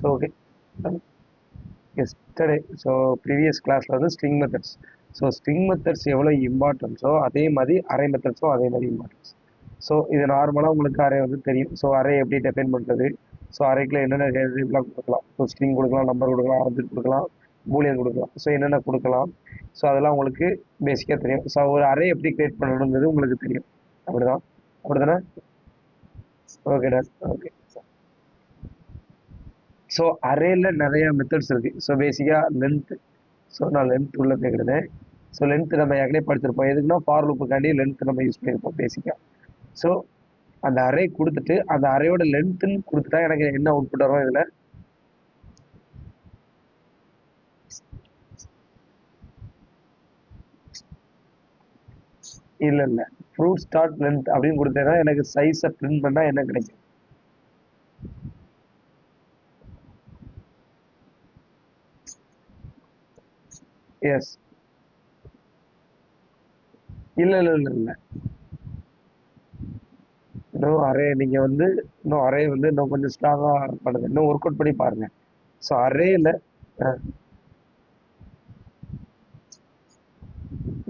So okay yesterday so previous கிளாஸில் வந்து string methods. So string methods எவ்வளோ இம்பார்ட்டன்ஸோ அதே மாதிரி அரே மெத்தட்ஸும் அதே மாதிரி இம்பார்ட்டன்ஸ். ஸோ இது நார்மலாக உங்களுக்கு அரே வந்து தெரியும். ஸோ அரே எப்படி டிஃபைன் பண்ணுறது, ஸோ அரேக்கில் என்னென்ன வேரியபிளாக கொடுக்கலாம், ஸோ ஸ்ட்ரிங் கொடுக்கலாம், நம்பர் கொடுக்கலாம், ஆப்ஜெக்ட் கொடுக்கலாம், பூலியன் கொடுக்கலாம், ஸோ என்னென்ன கொடுக்கலாம், ஸோ அதெல்லாம் உங்களுக்கு பேசிக்காக தெரியும். ஸோ ஒரு அரே எப்படி கிரியேட் பண்ணணுங்கிறது உங்களுக்கு தெரியும். அப்படிதான், அப்படிதானே? Okay done. ஓகே. ஸோ அரேல நிறைய மெத்தட்ஸ் இருக்கு. ஸோ பேசிக்காக லென்த். ஸோ நான் லென்த் உள்ள கேட்குறேன். ஸோ லென்த் நம்ம ஏற்கனவே படிச்சிருப்போம். எதுக்குன்னா ஃபார் லூப்புக்காண்டி லென்த் நம்ம யூஸ் பண்ணியிருப்போம் பேசிக்காக. ஸோ அந்த அரே கொடுத்துட்டு அந்த அரேயோட லென்த்துன்னு கொடுத்துட்டா எனக்கு என்ன அவுட்புட் வரும் இதில்? இல்லை இல்லை, ஃப்ரூட் ஸ்டார்ட் லென்த் அப்படின்னு கொடுத்தேன்னா எனக்கு சைஸை பிரிண்ட் பண்ணால் என்ன கிடைக்கும்? எஸ். இல்லை இல்லை இல்லை இல்லை, இன்னும் அரே நீங்கள் வந்து இன்னும் அரே வந்து இன்னும் கொஞ்சம் ஸ்ட்ராங்காக பண்ணுங்க, இன்னும் ஒர்க் அவுட் பண்ணி பாருங்க. ஸோ அரேல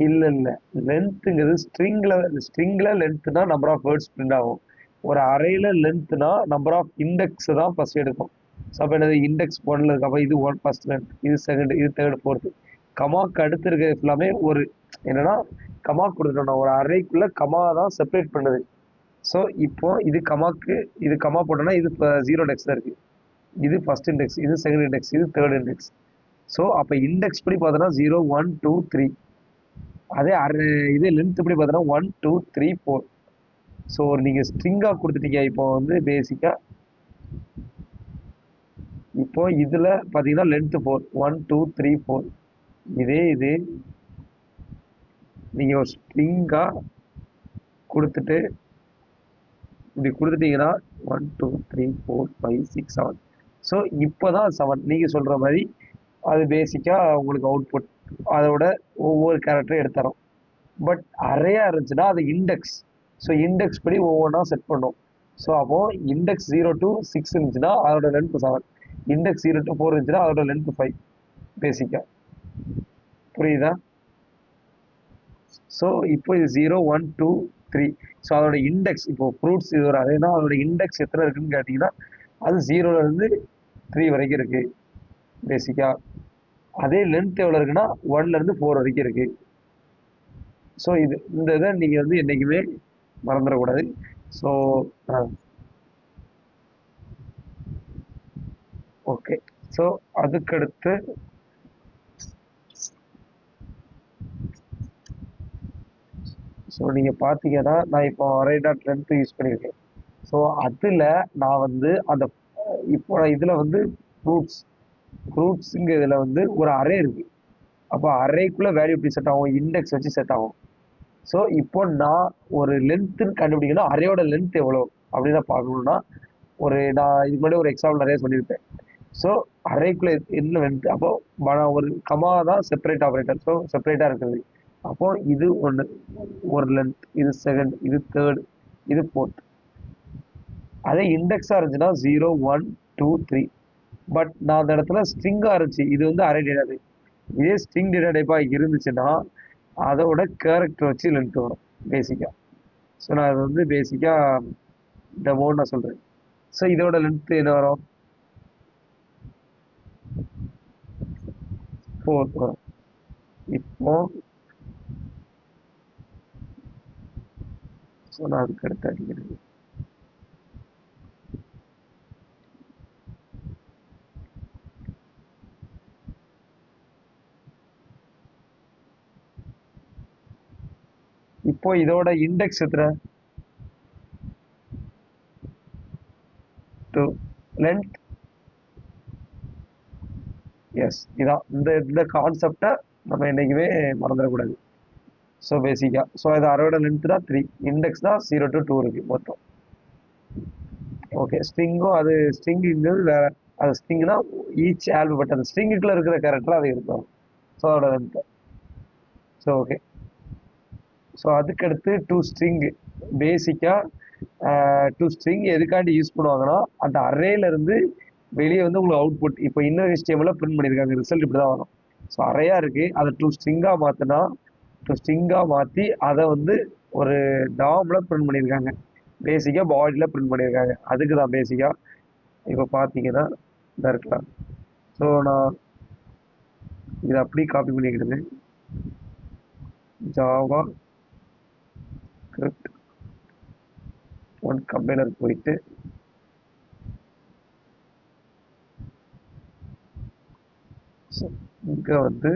இல்லை இல்லை, லென்த்துங்கிறது ஸ்ட்ரிங்கில் லென்த்னா நம்பர் ஆஃப் வேர்ட்ஸ் பிரிண்ட் ஆகும். ஒரு அரேல லென்த்னா நம்பர் ஆஃப் இண்டெக்ஸ் தான் ஃபர்ஸ்ட் எடுக்கும். ஸோ அப்போ என்னது, இண்டெக்ஸ் ஒன்ல இருக்கப்போ இது ஒன் ஃபர்ஸ்ட் லென்த், இது செகண்ட், இது தேர்ட், ஃபோர்த்து. கமாக்கு அடுத்து இருக்கிறது எல்லாமே ஒரு என்னன்னா கமா கொடுத்துட்டோம். ஒரு அரேக்குள்ள கமா தான் செப்பரேட் பண்ணுது. ஸோ இப்போ இது கமாக்கு இது கமா போட்டோம்னா இது ஜீரோ இண்டெக்ஸ்ல இருக்கு, இது ஃபர்ஸ்ட் இண்டெக்ஸ், இது செகண்ட் இண்டெக்ஸ், இது தேர்ட் இண்டெக்ஸ். ஸோ அப்போ இண்டெக்ஸ் படி பார்த்தோன்னா 0 1 2 3. அதே இது லென்த் படி பார்த்தோன்னா 1 2 3 4. ஸோ நீங்கள் ஸ்ட்ரிங்காக கொடுத்துட்டீங்க. இப்போ வந்து பேசிக்காக இப்போ இதில் பார்த்தீங்கன்னா லென்த் 4 1 2 3 4. இதே இது நீங்கள் ஒரு ஸ்ட்ரிங்காக கொடுத்துட்டு இப்படி கொடுத்துட்டீங்கன்னா 1 2 3 4 5 6 7. ஸோ இப்போ தான் 7 நீங்கள் சொல்கிற மாதிரி அது பேசிக்காக உங்களுக்கு அவுட்புட் அதோட ஒவ்வொரு கேரக்டரும் எடுத்துறோம். பட் அறையா இருந்துச்சுன்னா அது இண்டெக்ஸ். ஸோ இண்டெக்ஸ் படி ஒவ்வொன்றா செட் பண்ணும். ஸோ அப்போது இண்டெக்ஸ் 0 to 6 இருந்துச்சுன்னா அதோட லென்த் 7, இண்டெக்ஸ் 0 to 4 இருந்துச்சுன்னா அதோட லென்த் 5 பேசிக்காக. புரியுதா? ஸோ இப்போ இது 0 1 2 3. ஸோ அதோட இண்டெக்ஸ் இப்போ ஃப்ரூட்ஸ் இது ஒரு அதேனா அதோட இண்டெக்ஸ் எத்தனை இருக்குன்னு கேட்டிங்கன்னா அது 0லேருந்து 3 வரைக்கும் இருக்கு பேசிக்காக. அதே லென்த் எவ்வளோ இருக்குன்னா 1லேருந்து 4 வரைக்கும் இருக்கு. ஸோ இந்த இதை நீங்கள் வந்து என்றைக்குமே மறந்துடக்கூடாது. So okay. ஸோ அதுக்கடுத்து ஸோ நீங்கள் பார்த்தீங்கன்னா நான் இப்போ array.length யூஸ் பண்ணியிருக்கேன். ஸோ அதில் நான் வந்து அந்த இப்போ இதில் வந்து ஃப்ரூட்ஸுங்க இதில் வந்து ஒரு அரே இருக்குது. அப்போ அரேக்குள்ளே வேல்யூ எப்படி செட் ஆகும், இண்டெக்ஸ் வச்சு செட் ஆகும். ஸோ இப்போ நான் ஒரு லென்த்துன்னு கண்டுபிடிக்கணும், அரேயோட லென்த் எவ்வளோ அப்படின்னு பார்க்கணுன்னா நான் இதுக்கு முன்னாடி ஒரு எக்ஸாம்பிள் நிறைய சொல்லியிருப்பேன். ஸோ அரேக்குள்ளே என்ன லென்த், அப்போ ஒரு கமா தான் செப்பரேட் ஆப்ரேட்டர். ஸோ செப்பரேட்டாக இருக்குது. அப்போ இது ஒன்று ஒரு லென்த், இது செகண்ட், இது தேர்ட், இது ஃபோர்த். அதே இண்டெக்ஸாக இருந்துச்சுன்னா 0 1 2 3. பட் நான் அந்த இடத்துல ஸ்ட்ரிங்காக இருந்துச்சு, இது வந்து அரே டேட்டா டைப். இதே ஸ்ட்ரிங் டேட்டா டைப்பாக இருந்துச்சுன்னா அதோட கேரக்டர் வச்சு லென்த் வரும் பேசிக்காக. ஸோ நான் அது வந்து பேசிக்காக டெமோன்னு நான் சொல்கிறேன். ஸோ இதோட லென்த் என்ன வரும், 4 வரும். இப்போ ஸோ நான் அதுக்கு அடுத்து அடிக்கிறது இப்போ இதோட இண்டெக்ஸ் எத்தனை, 2. Lengths. இதான் இந்த கான்செப்டை நம்ம என்றைக்குமே மறந்துடக்கூடாது. ஸோ பேசிக்காக ஸோ இது அரோட லென்த் தான் 3, இண்டெக்ஸ் தான் 0 to 2 இருக்குது மொத்தம். ஓகே. ஸ்ட்ரிங்கும் அது ஸ்ட்ரிங்குங்கிறது வேற, அது ஸ்ட்ரிங்னா ஈச் ஆல்பபெட் அந்த ஸ்ட்ரிங்குக்குள்ள இருக்கிற கேரக்டர் அது இருக்கும். ஸோ அதோட லென்த். So okay. ஸோ அதுக்கடுத்து டு ஸ்ட்ரிங். பேசிக்காக டு ஸ்ட்ரிங் எதுக்காண்டி யூஸ் பண்ணுவாங்கன்னா அந்த அரேலேருந்து வெளியே வந்து உங்களுக்கு அவுட்புட் இப்போ இன்னர் HTML பிரிண்ட் பண்ணியிருக்காங்க, ரிசல்ட் இப்படி தான் வரும். ஸோ அறையா இருக்கு, அதை டு ஸ்ட்ரிங்காக மாற்றினா டு ஸ்ட்ரிங்காக மாற்றி அதை வந்து ஒரு டாம்ல பிரிண்ட் பண்ணியிருக்காங்க. பேசிக்காக பாடியில் பிரிண்ட் பண்ணியிருக்காங்க, அதுக்கு தான் பேசிக்காக. இப்போ பார்த்தீங்கன்னா இதாக இருக்கலாம். ஸோ நான் இதை அப்படி காப்பி பண்ணிக்கிடுது, ஜாவா ஸ்கிரிப்ட் ஒன் கம்பைலர் போயிட்டு இங்கே வந்து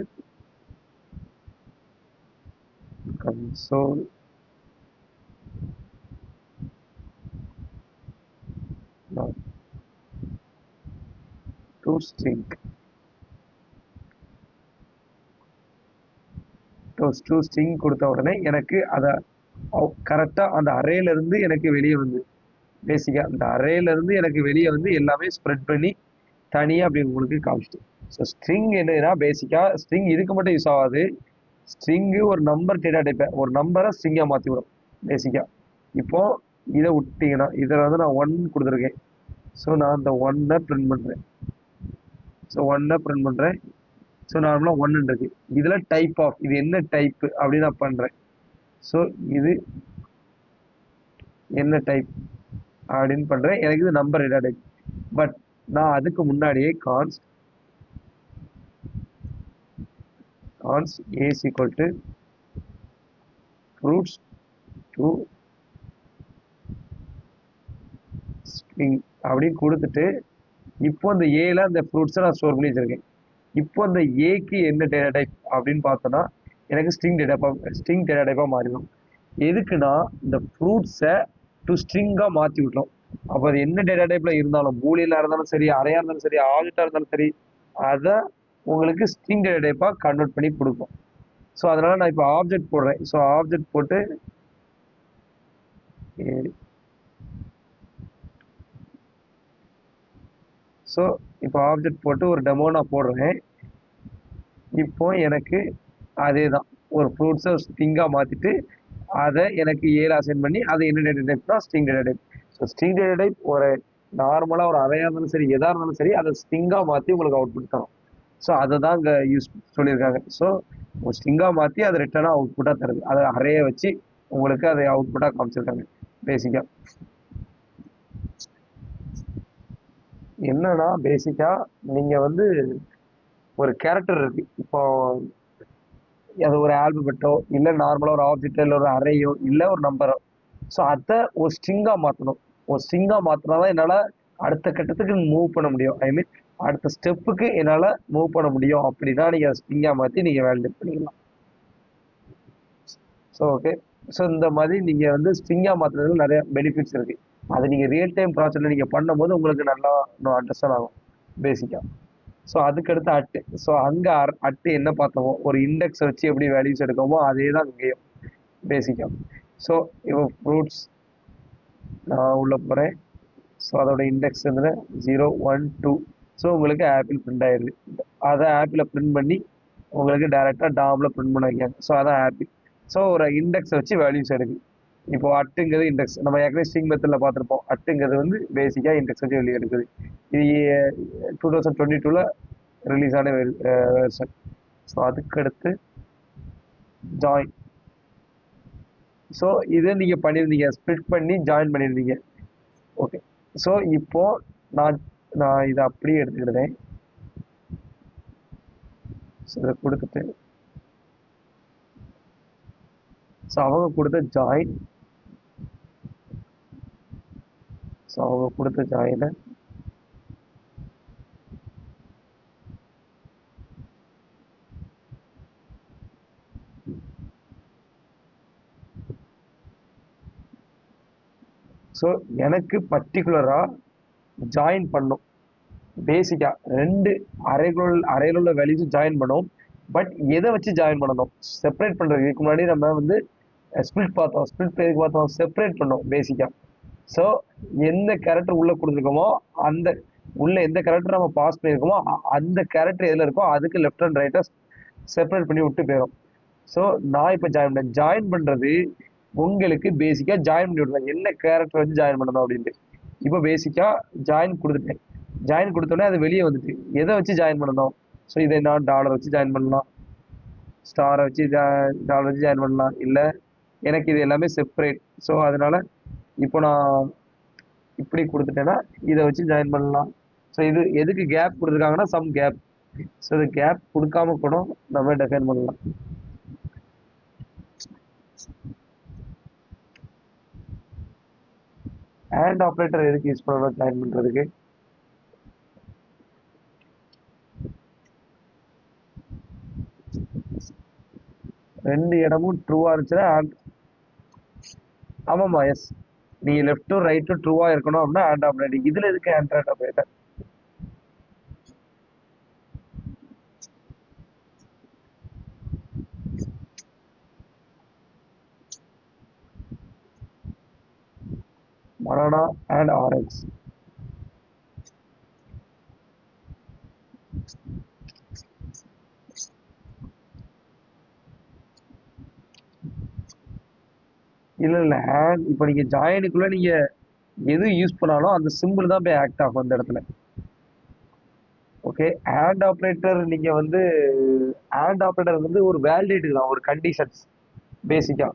console to string to string கொடுத்த உடனே எனக்கு அதை கரெக்டாக அந்த அரேலேருந்து எனக்கு வெளியே வந்து பேசிக்காக அந்த அரேலேருந்து எனக்கு வெளியே வந்து எல்லாமே ஸ்ப்ரெட் பண்ணி தனியாக அப்படி உங்களுக்கு காமிச்சிட்டு. ஸோ ஸ்ட்ரிங் என்னன்னா பேசிக்காக ஸ்ட்ரிங் இதுக்கு மட்டும் யூஸ் ஆகாது. ஸ்ட்ரிங்கு ஒரு நம்பர் டேட்டா டைப்பை ஒரு நம்பரை ஸ்ட்ரிங்காக மாற்றி விடும் பேசிக்காக. இப்போது இதை விட்டிங்கன்னா இதில் வந்து நான் 1 கொடுத்துருக்கேன். ஸோ நான் அந்த 1 பிரிண்ட் பண்ணுறேன். ஸோ 1 பிரிண்ட் பண்ணுறேன். ஸோ நார்மலாக 1 இருக்கு. இதில் டைப் ஆஃப் இது என்ன டைப்பு அப்படின்னு நான் பண்ணுறேன். ஸோ இது என்ன டைப் அப்படின்னு பண்ணுறேன். எனக்கு இது நம்பர் டேட்டா டைப். பட் நான் அதுக்கு முன்னாடியே கான்ஸ்ட் a is equal to fruits to string அப்படின்னு கொடுத்துட்டு இப்போ அந்த ஏல அந்த ஃப்ரூட்ஸை நான் ஸ்டோர் பண்ணி வச்சிருக்கேன். இப்போ அந்த ஏக்கு என்ன டேட்டா டைப் அப்படின்னு பார்த்தோன்னா எனக்கு ஸ்ட்ரிங் டேட்டா டைப்பாக மாறிடும். எதுக்குன்னா இந்த ஃப்ரூட்ஸை டு ஸ்ட்ரிங்காக மாற்றி விட்டுரும். அப்போ அது என்ன டேட்டா டைப்பில் இருந்தாலும் பூலியலாக இருந்தாலும் சரி, அறையாக இருந்தாலும் சரி, ஆப்ஜெக்டாக இருந்தாலும் சரி, அதை உங்களுக்கு ஸ்ட்ரிங் டேட்டா டைப்பாக கன்வெர்ட் பண்ணி கொடுக்கும். ஸோ அதனால் நான் இப்போ ஆப்ஜெக்ட் போடுறேன். ஸோ ஆப்ஜெக்ட் போட்டு ஸோ இப்போ ஆப்ஜெக்ட் போட்டு ஒரு டெமோ நான் போடுறேன். இப்போ எனக்கு அதே தான் ஒரு ஃப்ரூட்ஸை ஸ்ட்ரிங்காக மாற்றிட்டு அதை எனக்கு ஏல அசைன் பண்ணி அதை என்ன டேட்டா டைப்னா string data type. So string data type ஒரு நார்மலாக ஒரு அறையாக இருந்தாலும் சரி, எதாக இருந்தாலும் சரி, அதை ஸ்ட்ரிங்காக மாற்றி உங்களுக்கு அவுட்புட் தரும். ஸோ அதை தான் இங்கே யூஸ் சொல்லியிருக்காங்க. ஸோ ஸ்ட்ரிங்காக மாற்றி அதை ரிட்டனாக அவுட்புட்டாக தருது. அதை அறையை வச்சு உங்களுக்கு அதை அவுட்புட்டாக காமிச்சிருக்காங்க பேசிக்காக. என்னன்னா பேசிக்காக நீங்கள் வந்து ஒரு கேரக்டர் இருக்கு. இப்போ அது ஒரு ஆல்பபெட்டோ இல்லை நார்மலாக ஒரு ஆப்ஜெக்டோ இல்லை ஒரு அறையோ இல்லை ஒரு நம்பரோ, ஸோ அதை ஒரு ஸ்ட்ரிங்காக மாற்றணும். ஒரு ஸ்ட்ரிங்காக மாற்றினா தான் என்னால் அடுத்த கட்டத்துக்கு மூவ் பண்ண முடியும். ஐ மீன் அடுத்த ஸ்டெப்புக்கு என்னால் மூவ் பண்ண முடியும். அப்படின்னா நீங்கள் ஸ்ட்ரிங்காக மாற்றி நீங்கள் வேலிடேட் பண்ணிக்கலாம். So okay. ஸோ இந்த மாதிரி நீங்கள் வந்து ஸ்ட்ரிங்காக மாற்றுறதுல நிறைய பெனிஃபிட்ஸ் இருக்குது. அதை நீங்கள் ரியல் டைம் ப்ராசஸில் நீங்கள் பண்ணும்போது உங்களுக்கு நல்லா இன்னும் அண்டர்ஸ்டாண்ட் ஆகும் பேசிக்காக. ஸோ அதுக்கடுத்து அட்டு. ஸோ அங்கே அட்டு என்ன பார்த்தோமோ ஒரு இண்டெக்ஸை வச்சு எப்படி வேல்யூஸ் எடுக்கோமோ அதே தான் இங்கேயும் பேசிக்காக. ஸோ இப்போ ஃப்ரூட்ஸ் நான் உள்ளே போகிறேன். ஸோ அதோட இண்டெக்ஸ் வந்து 0 1 2. ஸோ உங்களுக்கு ஆப்பிள் பிரிண்ட் ஆயிடுது. அதை ஆப்பிளை பிரிண்ட் பண்ணி உங்களுக்கு டைரெக்டாக டாமில் பிரிண்ட் பண்ண வைக்காங்க. ஸோ அதான் ஆப்பிள். ஸோ ஒரு இண்டெக்ஸை வச்சு வேல்யூஸ் எடுக்குது. இப்போ அட்டுங்கிறது இண்டெக்ஸ் நம்ம ஏற்கனவே ஸ்ட்ரிங் மெத்தடில் பார்த்துருப்போம். அட்டுங்கிறது வந்து பேசிக்காக இண்டெக்ஸ் வச்சு வெளியே எடுக்குது. இது 2022 ரிலீஸ் ஆன வெர்ஷன். ஸோ அதுக்கடுத்து ஜாயின். ஸோ இதை நீங்கள் பண்ணியிருந்தீங்க, ஸ்ப்ளிட் பண்ணி ஜாயின் பண்ணியிருந்தீங்க. ஓகே. ஸோ இப்போ நான் இதை அப்படியே எடுத்துக்கிட்டேன். ஸோ இதை கொடுத்துட்டு ஸோ அவங்க கொடுத்த ஜாயின். ஸோ அவங்க கொடுத்த ஜாயினை ஸோ எனக்கு பர்டிகுலராக ஜாயின் பண்ணும். பேசிக்காக ரெண்டு அறையில் உள்ள வேல்யூஸும் ஜாயின் பண்ணும். பட் எதை வச்சு ஜாயின் பண்ணணும், செப்பரேட் பண்ணுறது. இதுக்கு முன்னாடி நம்ம வந்து ஸ்பிளிட் பார்த்தோம். ஸ்பிளிட் எதுக்கு பார்த்தோம், செப்பரேட் பண்ணோம் பேசிக்காக. ஸோ எந்த கேரக்டர் உள்ளே கொடுத்துருக்கோமோ அந்த உள்ள எந்த கேரக்டர் நம்ம பாஸ் பண்ணியிருக்கோமோ அந்த கேரக்டர் எதில் இருக்கோ அதுக்கு லெஃப்ட் அண்ட் ரைட்டை செப்பரேட் பண்ணி விட்டு போயிடும். ஸோ நான் இப்போ ஜாயின் பண்ணுறது உங்களுக்கு பேசிக்காக ஜாயின் பண்ணி விடுறேன். என்ன கேரக்டர் வச்சு ஜாயின் பண்ணணும் அப்படின்ட்டு. இப்போ பேசிக்காக ஜாயின் கொடுத்துட்டேன். ஜாயின் கொடுத்தோடனே அது வெளியே வந்துட்டு எதை வச்சு ஜாயின் பண்ணணும். ஸோ இதை நான் டாலர் வச்சு ஜாயின் பண்ணலாம், ஸ்டாரை வச்சு டாலர் வச்சு ஜாயின் பண்ணலாம், இல்லை எனக்கு இது எல்லாமே செப்பரேட். ஸோ அதனால இப்போ நான் இப்படி கொடுத்துட்டேன்னா இதை வச்சு ஜாயின் பண்ணலாம். ஸோ இது எதுக்கு கேப் கொடுத்துருக்காங்கன்னா சம் கேப். ஸோ இது கேப் கொடுக்காம கூட நம்ம டிஃபைன் பண்ணலாம். அண்ட் ஆப்ரேட்டர் எதுக்கு யூஸ் பண்ணணும் ஜாயின் பண்றதுக்கு? ரெண்டு இடமும் ட்ரூவா இருந்துச்சுன்னா ஆமாமா எஸ், நீ லெஃப்ட்டும் ரைட்டும் ட்ரூவா இருக்கணும் அப்படின்னா அண்ட் ஆப்ரேட்டர். இதுல எதுக்கு and operator? banana and orange. இல்ல இல்ல and இப்போ நீங்க ஜாயினுக்குள்ள நீங்க எது யூஸ் பண்ணாலும் அந்த சிம்பிள் தான் போய் ஆக்ட் ஆகும் அந்த இடத்துல. ஓகே, and ஆப்ரேட்டர் நீங்க வந்து and ஆப்ரேட்டர் வந்து ஒரு வேலிடேட்டுக்கு தான், ஒரு கண்டிஷன்ஸ். பேசிக்கா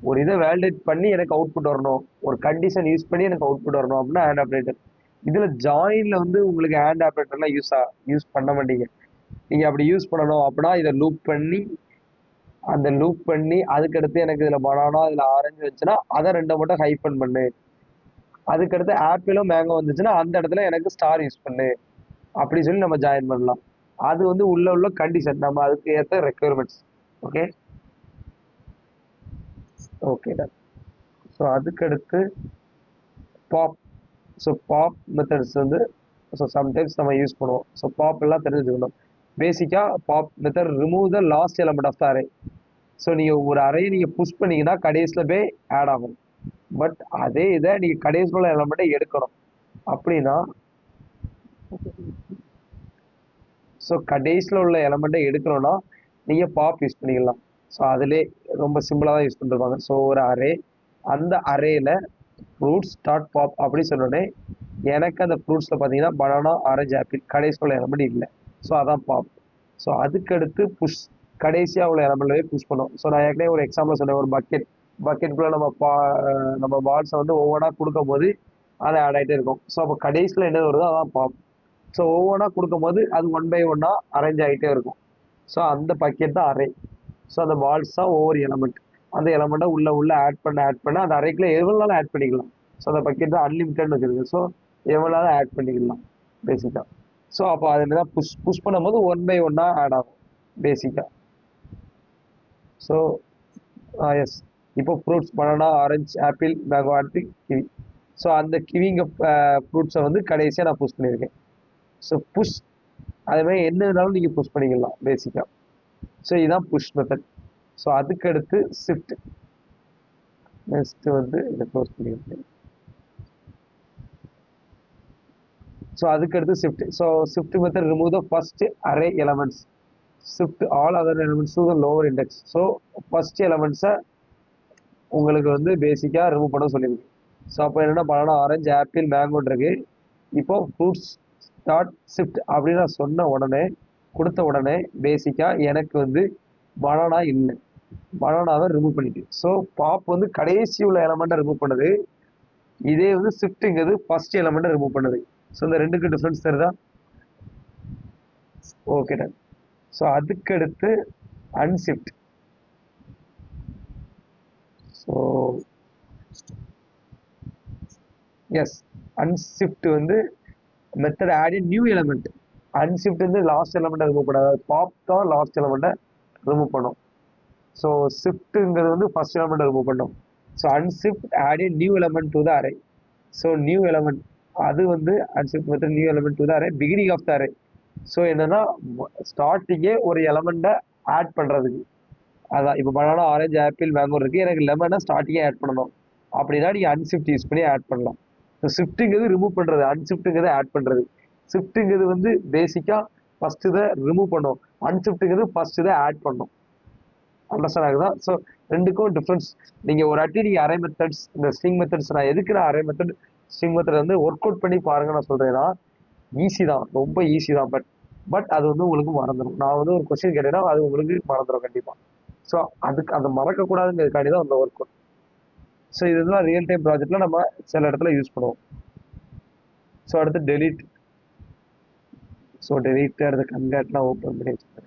ஒரு இதை வேலிடேட் பண்ணி எனக்கு அவுட்புட் வரணும், ஒரு கண்டிஷன் யூஸ் பண்ணி எனக்கு அவுட்புட் வரணும் அப்படின்னா and ஆப்ரேட்டர். இதுல ஜாயின்ல வந்து உங்களுக்கு and ஆப்ரேட்டர்லாம் யூஸ் பண்ண மாட்டீங்க. நீங்க அப்படி யூஸ் பண்ணணும் அப்படின்னா இதை லூப் பண்ணி அந்த லூப் பண்ணி அதுக்கடுத்து எனக்கு இதுல பனானா இதுல ஆரஞ்சு வச்சுன்னா அதை ரெண்டை மட்டும் ஹைப்பன் பண்ணு, அதுக்கடுத்து ஆப்பிளும் மேங்கோ வந்துச்சுன்னா அந்த இடத்துல எனக்கு ஸ்டார் யூஸ் பண்ணு, அப்படி சொல்லி நம்ம ஜாயின் பண்ணலாம். அது வந்து உள்ள கண்டிஷன், நம்ம அதுக்கு ஏற்ற requirements. Okay okay done. So அதுக்கடுத்து பாப். ஸோ பாப் மெத்தட்ஸ் வந்து ஸோ சம்டைம்ஸ் நம்ம யூஸ் பண்ணுவோம். ஸோ பாப் எல்லாம் தெரிஞ்சுக்கணும். பேசிக்கா pop method remove the last element of the array. So நீங்கள் ஒரு அறையை நீங்கள் புஷ் பண்ணீங்கன்னா கடைசியில் போய் ஆட் ஆகும். பட் அதே இதை நீங்கள் கடைசியில் உள்ள எலமெண்ட்டை எடுக்கணும் அப்படின்னா ஸோ கடைசியில் உள்ள எலமெண்ட்டை எடுக்கணும்னா நீங்கள் பாப் யூஸ் பண்ணிக்கலாம். ஸோ அதிலே ரொம்ப சிம்பிளாக தான் யூஸ் பண்ணிருப்பாங்க. ஸோ ஒரு அரே, அந்த அரேல ஃப்ரூட்ஸ் டாட் பாப் அப்படி சொன்னோடனே எனக்கு அந்த ஃப்ரூட்ஸில் பார்த்தீங்கன்னா பனானா ஆரஞ்சு ஆப்பிள் கடைசியில் உள்ள எலமெண்ட் இல்லை. ஸோ அதான் பாப். ஸோ அதுக்கடுத்து புஷ், கடைசியாக உள்ள எலமெண்ட்லவே புஷ் பண்ணும். ஸோ நான் ஏற்கனவே ஒரு எக்ஸாம்பிள் சொன்னேன், ஒரு பக்கெட்டுக்குள்ளே நம்ம பால்ஸை வந்து ஒவ்வொன்றா கொடுக்கும் போது அது ஆட் ஆகிட்டே இருக்கும். ஸோ அப்போ கடைசியில் என்ன வருதோ அதான் பாப். ஸோ ஒவ்வொன்றா கொடுக்கும் போது அது ஒன் பை ஒன்னா அரேஞ்ச் ஆகிட்டே இருக்கும். ஸோ அந்த பக்கெட் தான் அரே. ஸோ அந்த பால்ஸ் தான் ஒவ்வொரு எலமெண்ட். அந்த எலமெண்ட்டை உள்ள ஆட் பண்ண அந்த அரேக்குள்ள எவ்வளோனாலும் ஆட் பண்ணிக்கலாம். ஸோ அந்த பக்கெட் தான் அன்லிமிட்டட்னு வச்சிருக்கு. ஸோ எவ்வளோனாலும் ஆட் பண்ணிக்கலாம் பேசிக்காக. ஸோ அப்போ அதுமாரி தான் புஷ் பண்ணும்போது ஒன் பை ஒன்னா ஆட் ஆகும் பேசிக்காக. ஸோ எஸ், இப்போ fruits banana orange apple mango apple kiwi. So அந்த கிவிங்க ஃப்ரூட்ஸை வந்து கடைசியாக நான் புஷ் பண்ணியிருக்கேன். ஸோ புஷ் அதேமாதிரி என்ன வேணாலும் நீங்கள் புஷ் பண்ணிக்கலாம் பேசிக்காக. ஸோ இதுதான் புஷ் மெத்தட். ஸோ அதுக்கடுத்து ஷிஃப்ட். நெக்ஸ்ட் வந்து இதை க்ளோஸ் பண்ணியிருக்கேன். ஸோ அதுக்கடுத்து shift. So shift method remove the first array elements, shift all other elements to the lower index. So first எலமெண்ட்ஸை உங்களுக்கு வந்து பேசிக்காக ரிமூவ் பண்ண சொல்லியிருக்கு. ஸோ அப்போ என்னென்னா பனானா ஆரஞ்சு ஆப்பிள் மேங்கோன்னு இருக்கு. இப்போ ஃப்ரூட்ஸ் டாட் ஷிஃப்ட் அப்படின்னு நான் சொன்ன உடனே கொடுத்த உடனே பேசிக்காக எனக்கு வந்து பனானா இல்லை, பனானாவை ரிமூவ் பண்ணிட்டு. ஸோ பாப் வந்து கடைசி உள்ள எலமெண்ட்டை ரிமூவ் பண்ணுது, இதே வந்து ஷிஃப்ட்டுங்கிறது ஃபர்ஸ்ட் எலமெண்ட்டை ரிமூவ் பண்ணுது. ஸோ இந்த ரெண்டுக்கு டிஃப்ரென்ஸ் தெரியுதா? Okay done. ஸோ அதுக்கடுத்து அன்ஷிஃப்ட். ஸோ எஸ், அன்ஷிஃப்ட் வந்து method add new element. Unshift வந்து லாஸ்ட் எலமெண்ட்டை ரிமூவ் பண்ணாது, பாப் தான் லாஸ்ட் எலமெண்ட்டை ரிமூவ் பண்ணும். ஸோ ஷிஃப்ட்டுங்கிறது வந்து ஃபர்ஸ்ட் எலமெண்ட்டை ரிமூவ் பண்ணும். So unshift add new element to the array. So new element அது வந்து unshift method new element to the array beginning of the array. So என்னன்னா ஸ்டார்டிங்கே ஒரு எலமெண்ட்டை ஆட் பண்ணுறதுக்கு. அதான் இப்போ பனானா ஆரஞ்சு ஆப்பிள் மேங்கோ இருக்குது, எனக்கு லெமனை ஸ்டார்டிங்கே ஆட் பண்ணணும் அப்படின்னா நீங்கள் அன்ஷிஃப்ட் யூஸ் பண்ணி ஆட் பண்ணலாம். ஸோ ஷிஃப்ட்டுங்கிறது ரிமூவ் பண்ணுறது, அன்ஷிஃப்ட்டுங்கிறது ஆட் பண்ணுறது. ஷிஃப்ட்டுங்கிறது வந்து பேசிக்காக ஃபர்ஸ்ட் இதை ரிமூவ் பண்ணும், அன்ஷிஃப்ட்டுங்கிறது ஃபர்ஸ்ட் இதை ஆட் பண்ணும். அண்டர்ஸ்டாண்ட் ஆகுதா? ஸோ ரெண்டுக்கும் டிஃப்ரென்ஸ். நீங்கள் ஒரு அட்டி நீங்கள் அரே மெத்தட்ஸ், இந்த ஸ்ட்ரிங் மெத்தட்ஸ், நான் எதுக்கு நான் அரே மெத்தட் ஸ்ட்ரிங் மெத்தட் வந்து ஒர்க் அவுட் பண்ணி பாருங்க நான் சொல்கிறேன்னா, ஈஸி தான், ரொம்ப ஈஸி தான். பட் பட் அது வந்து உங்களுக்கு மறந்துடும். நான் வந்து ஒரு கொஸ்டின் கேட்டேன்னா அது உங்களுக்கு மறந்துடும் கண்டிப்பா. ஸோ அதுக்கு அதை மறக்கக்கூடாதுங்கிறதுக்காண்டி தான் அந்த ஒர்க். ஸோ இதெல்லாம் ரியல் டைம் ப்ராஜெக்ட்ல நம்ம சில இடத்துல யூஸ் பண்ணுவோம். ஸோ அடுத்து டெலிட். ஸோ டெலிட் அடுத்து கன்கேட்லாம் ஓப்பன் பண்ணி வச்சுக்கிறேன்.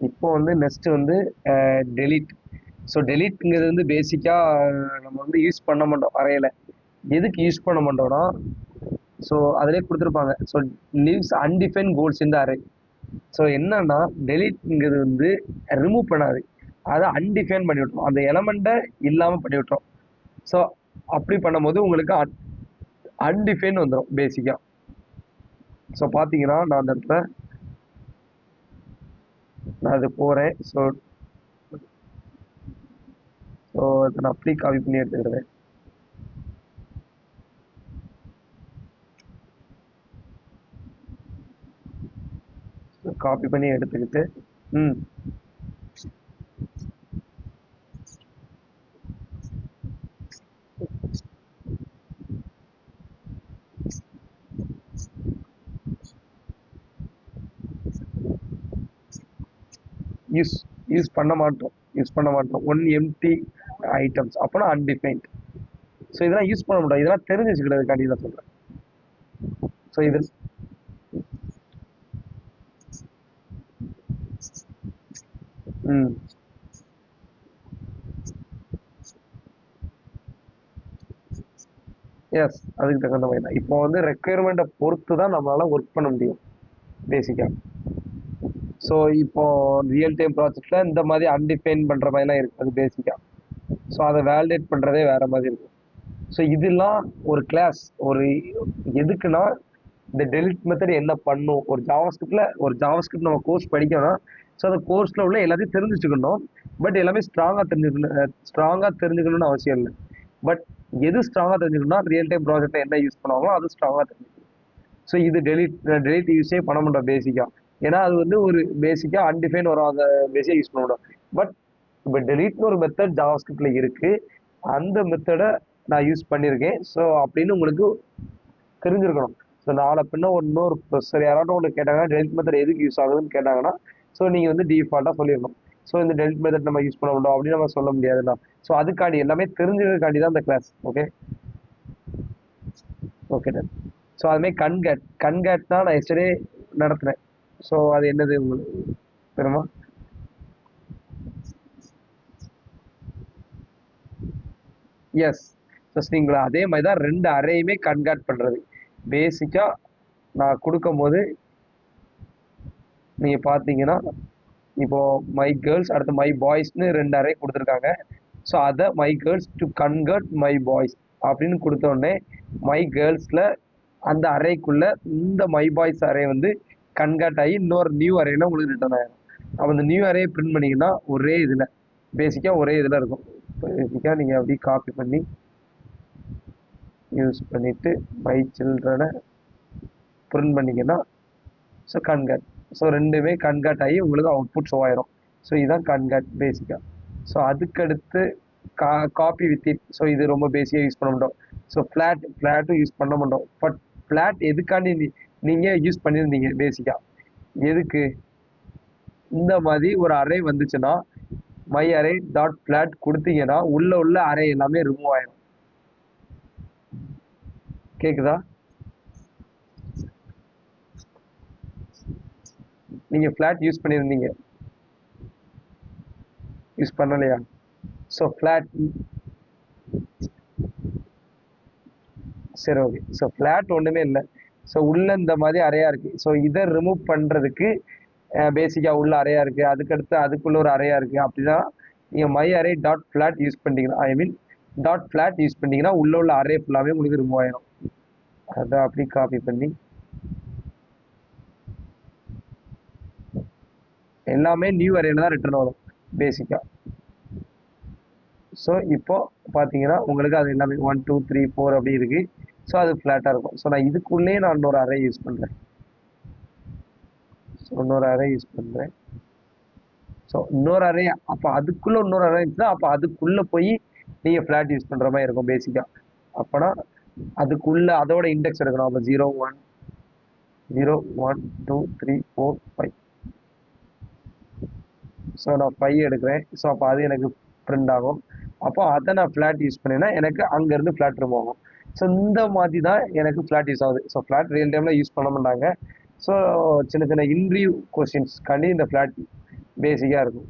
இப்போ வந்து நெக்ஸ்ட் வந்து டெலிட். ஸோ டெலிட்ங்கிறது வந்து பேசிக்காக நம்ம வந்து யூஸ் பண்ண மாட்டோம் அறையில். எதுக்கு யூஸ் பண்ண மாட்டோம்னா, ஸோ அதிலே கொடுத்துருப்பாங்க. ஸோ லீவ்ஸ் அன்டிஃபைன் கோல்ஸ் இந்த அரே. ஸோ என்னன்னா டெலிட்ங்கிறது வந்து ரிமூவ் பண்ணாது, அதை அன்டிஃபைன் பண்ணி விட்டுரும், அந்த எலமெண்ட்டை இல்லாமல் பண்ணி விட்டுரும். ஸோ அப்படி பண்ணும்போது உங்களுக்கு அன்டிஃபைன் வந்துடும் பேசிக்காக. ஸோ பார்த்தீங்கன்னா நான் அந்த இடத்துல நான் அது போகிறேன். ஸோ ஸோ அதை நான் அப்படியே காப்பி பண்ணி எடுத்துக்கிறேன். காப்பி பண்ணி எடுத்துக்கிட்டு ம் யூஸ் யூஸ் பண்ண மாட்டோம். ஒன் எம்டி ஐட்டம்ஸ் அப்போனா அன்டிஃபைன்ட். ஸோ இதெல்லாம் யூஸ் பண்ண மாட்டோம், இதெல்லாம் தெரிஞ்சு வச்சுக்கிறதுக்காண்டி தான் சொல்கிறேன். ஸோ இது ம் எஸ், அதுக்கு தகுந்த மாதிரி தான். இப்போ வந்து ரெக்குயர்மெண்ட்டை பொறுத்து தான் நம்மளால ஒர்க் பண்ண முடியும் பேசிக்காக. ஸோ இப்போ ரியல் டைம் ப்ராஜெக்ட்ல இந்த மாதிரி அன்டிஃபைன் பண்ணுற மாதிரிலாம் இருக்குது பேசிக்காக. ஸோ அதை வேலிடேட் பண்ணுறதே வேற மாதிரி இருக்கும். ஸோ இதெல்லாம் ஒரு கிளாஸ், ஒரு எதுக்குன்னா இந்த டெலிட் மெத்தட் என்ன பண்ணும். ஒரு ஜாவாஸ்கிரிப்ட் நம்ம கோர்ஸ் படிக்கணும்னா, ஸோ அந்த கோர்ஸில் உள்ள எல்லாத்தையும் தெரிஞ்சு வச்சுக்கணும். பட் எல்லாமே ஸ்ட்ராங்காக தெரிஞ்சுக்கணும்னு அவசியம் இல்லை. பட் எது ஸ்ட்ராங்காக தெரிஞ்சுக்கணும்னா ரியல் டைம் ப்ராஜெக்டை என்ன யூஸ் பண்ணுவாங்களோ அது ஸ்ட்ராங்காக தெரிஞ்சுக்கணும். ஸோ இது டெலிட் யூஸே பண்ண மாட்டோம் பேசிக்காக. ஏன்னா அது வந்து ஒரு பேசிக்காக அன்டிஃபைன் வரும், அந்த பேசிக்காக யூஸ் பண்ண மாட்டோம். பட் இப்போ டெலிட்னு ஒரு மெத்தட் ஜாவாஸ்கிரிப்ட்ல இருக்கு, அந்த மெத்தடை நான் யூஸ் பண்ணியிருக்கேன். ஸோ அப்படின்னு உங்களுக்கு தெரிஞ்சிருக்கணும். ஸோ நாளை பின்ன இன்னொரு ப்ரொஃபஸர் யாராட்டும் ஒன்று கேட்டாங்கன்னா டெலிட் மெத்தட் எதுக்கு யூஸ் ஆகுதுன்னு கேட்டாங்கன்னா, ஸோ நீங்கள் வந்து டிஃபால்ட்டாக சொல்லிடணும். ஸோ இந்த டெலிட் மெத்தட் நம்ம யூஸ் பண்ண மாட்டோம் அப்படின்னு நம்ம சொல்ல முடியாதுல்ல. ஸோ அதுக்காண்டி எல்லாமே தெரிஞ்சதுக்காண்டி தான் இந்த class. Okay okay done. So அதுமாதிரி கன்கேட் தான் நான் எஸ்டர்டே நடத்துனேன். ஸோ அது என்னது உங்களுக்கு தெரியுமா? எஸ். ஸோ நீங்களா அதே மாதிரி தான் ரெண்டு அரேயுமே கன்கேட் பண்ணுறது. பேசிக்காக நான் கொடுக்கும்போது நீங்கள் பார்த்தீங்கன்னா இப்போ மை கேர்ள்ஸ் அடுத்து மை பாய்ஸ்னு ரெண்டு அரே கொடுத்துருக்காங்க. ஸோ அதை my girls to convert my boys அப்படின்னு கொடுத்த உடனே மை கேர்ள்ஸில் அந்த அரேக்குள்ள இந்த மை பாய்ஸ் அரே வந்து கன்வெர்ட் ஆகி இன்னொரு நியூ அரேல உங்களுக்கு ரிட்டர்ன் ஆயிடும். அப்போ அந்த நியூ அரே பிரிண்ட் பண்ணிங்கன்னா ஒரே இதில் பேசிக்காக ஒரே இதில் இருக்கும். பேசிக்காக நீங்கள் அப்படி காப்பி பண்ணி யூஸ் பண்ணிவிட்டு மை சில்ட்ரனை பிரிண்ட் பண்ணிங்கன்னா ஸோ கன்கட். ஸோ ரெண்டுமே கன்கட் ஆகி உங்களுக்கு அவுட்புட் ஷோ ஆயிரும். ஸோ இதுதான் கன்கட் பேசிக்காக. ஸோ அதுக்கடுத்து காப்பி வித் இட். ஸோ இது ரொம்ப பேசிக்காக யூஸ் பண்ண மாட்டோம். ஸோ ஃப்ளாட்டும் யூஸ் பண்ண மாட்டோம். பட் ஃப்ளாட் எதுக்காண்டி நீங்கள் யூஸ் பண்ணியிருந்தீங்க பேசிக்காக எதுக்கு, இந்த மாதிரி ஒரு அரே வந்துச்சுன்னா மை அரே டாட் ஃப்ளாட் கொடுத்தீங்கன்னா உள்ள அரே எல்லாமே ரிமூவ் ஆயிடும். கேக்குதா? நீங்க ஃப்ளாட் யூஸ் பண்ணியிருந்தீங்க, யூஸ் பண்ணலையா? ஸோ ஃப்ளாட் சரி ஓகே. ஸோ ஃப்ளாட் ஒன்றுமே இல்லை. ஸோ உள்ள இந்த மாதிரி அறையா இருக்கு. ஸோ இதை ரிமூவ் பண்ணுறதுக்கு பேசிக்காக உள்ள அறையா இருக்கு, அதுக்கடுத்து அதுக்குள்ள ஒரு அறையா இருக்கு. அப்படின்னா நீங்கள் my array dot flat use பண்ணிட்டீங்கன்னா, ஐ மீன் டாட் ஃப்ளாட் யூஸ் பண்ணிட்டீங்கன்னா உள்ள அரே ஃபுல்லாமே உங்களுக்கு ரிமூவ் ஆயிடும். அதை அப்படி காப்பி பண்ணி எல்லாமே நியூ அரேல தான் ரிட்டர்ன் வரும் பேசிக்காக. ஸோ இப்போ பார்த்தீங்கன்னா உங்களுக்கு அது எல்லாமே 1 2 3 4 அப்படி இருக்கு. ஸோ அது ஃப்ளாட்டாக இருக்கும். ஸோ நான் இதுக்குள்ளேயே நான் இன்னொரு அரே யூஸ் பண்ணுறேன். ஸோ இன்னொரு அரே யூஸ் பண்ணுறேன். ஸோ இன்னொரு அரே, அப்போ அதுக்குள்ளே இன்னொரு அரே இருந்துச்சுன்னா அப்போ அதுக்குள்ளே போய் நீங்கள் ஃப்ளாட் யூஸ் பண்ணுற மாதிரி இருக்கும் பேசிக்காக. அப்போனா அதுக்குள்ளே அதோட இண்டெக்ஸ் எடுக்கணும். அப்போ 0 1 0 1 2 3 4 5. ஸோ நான் 5 எடுக்கிறேன். ஸோ அப்போ அது எனக்கு பிரிண்ட் ஆகும். அப்போ அதை நான் ஃப்ளாட் யூஸ் பண்ணேன்னா எனக்கு அங்கேருந்து ஃப்ளாட் ரிமூவ் ஆகும். ஸோ இந்த மாதிரி தான் எனக்கு ஃப்ளாட் யூஸ் ஆகுது. ஸோ ஃப்ளாட் ரியல் டைமில் யூஸ் பண்ண மாட்டாங்க. ஸோ சின்ன சின்ன இன்டர்வியூ கொஸ்டின்ஸ்க்காண்டி இந்த ஃப்ளாட் பேசிக்காக இருக்கும்.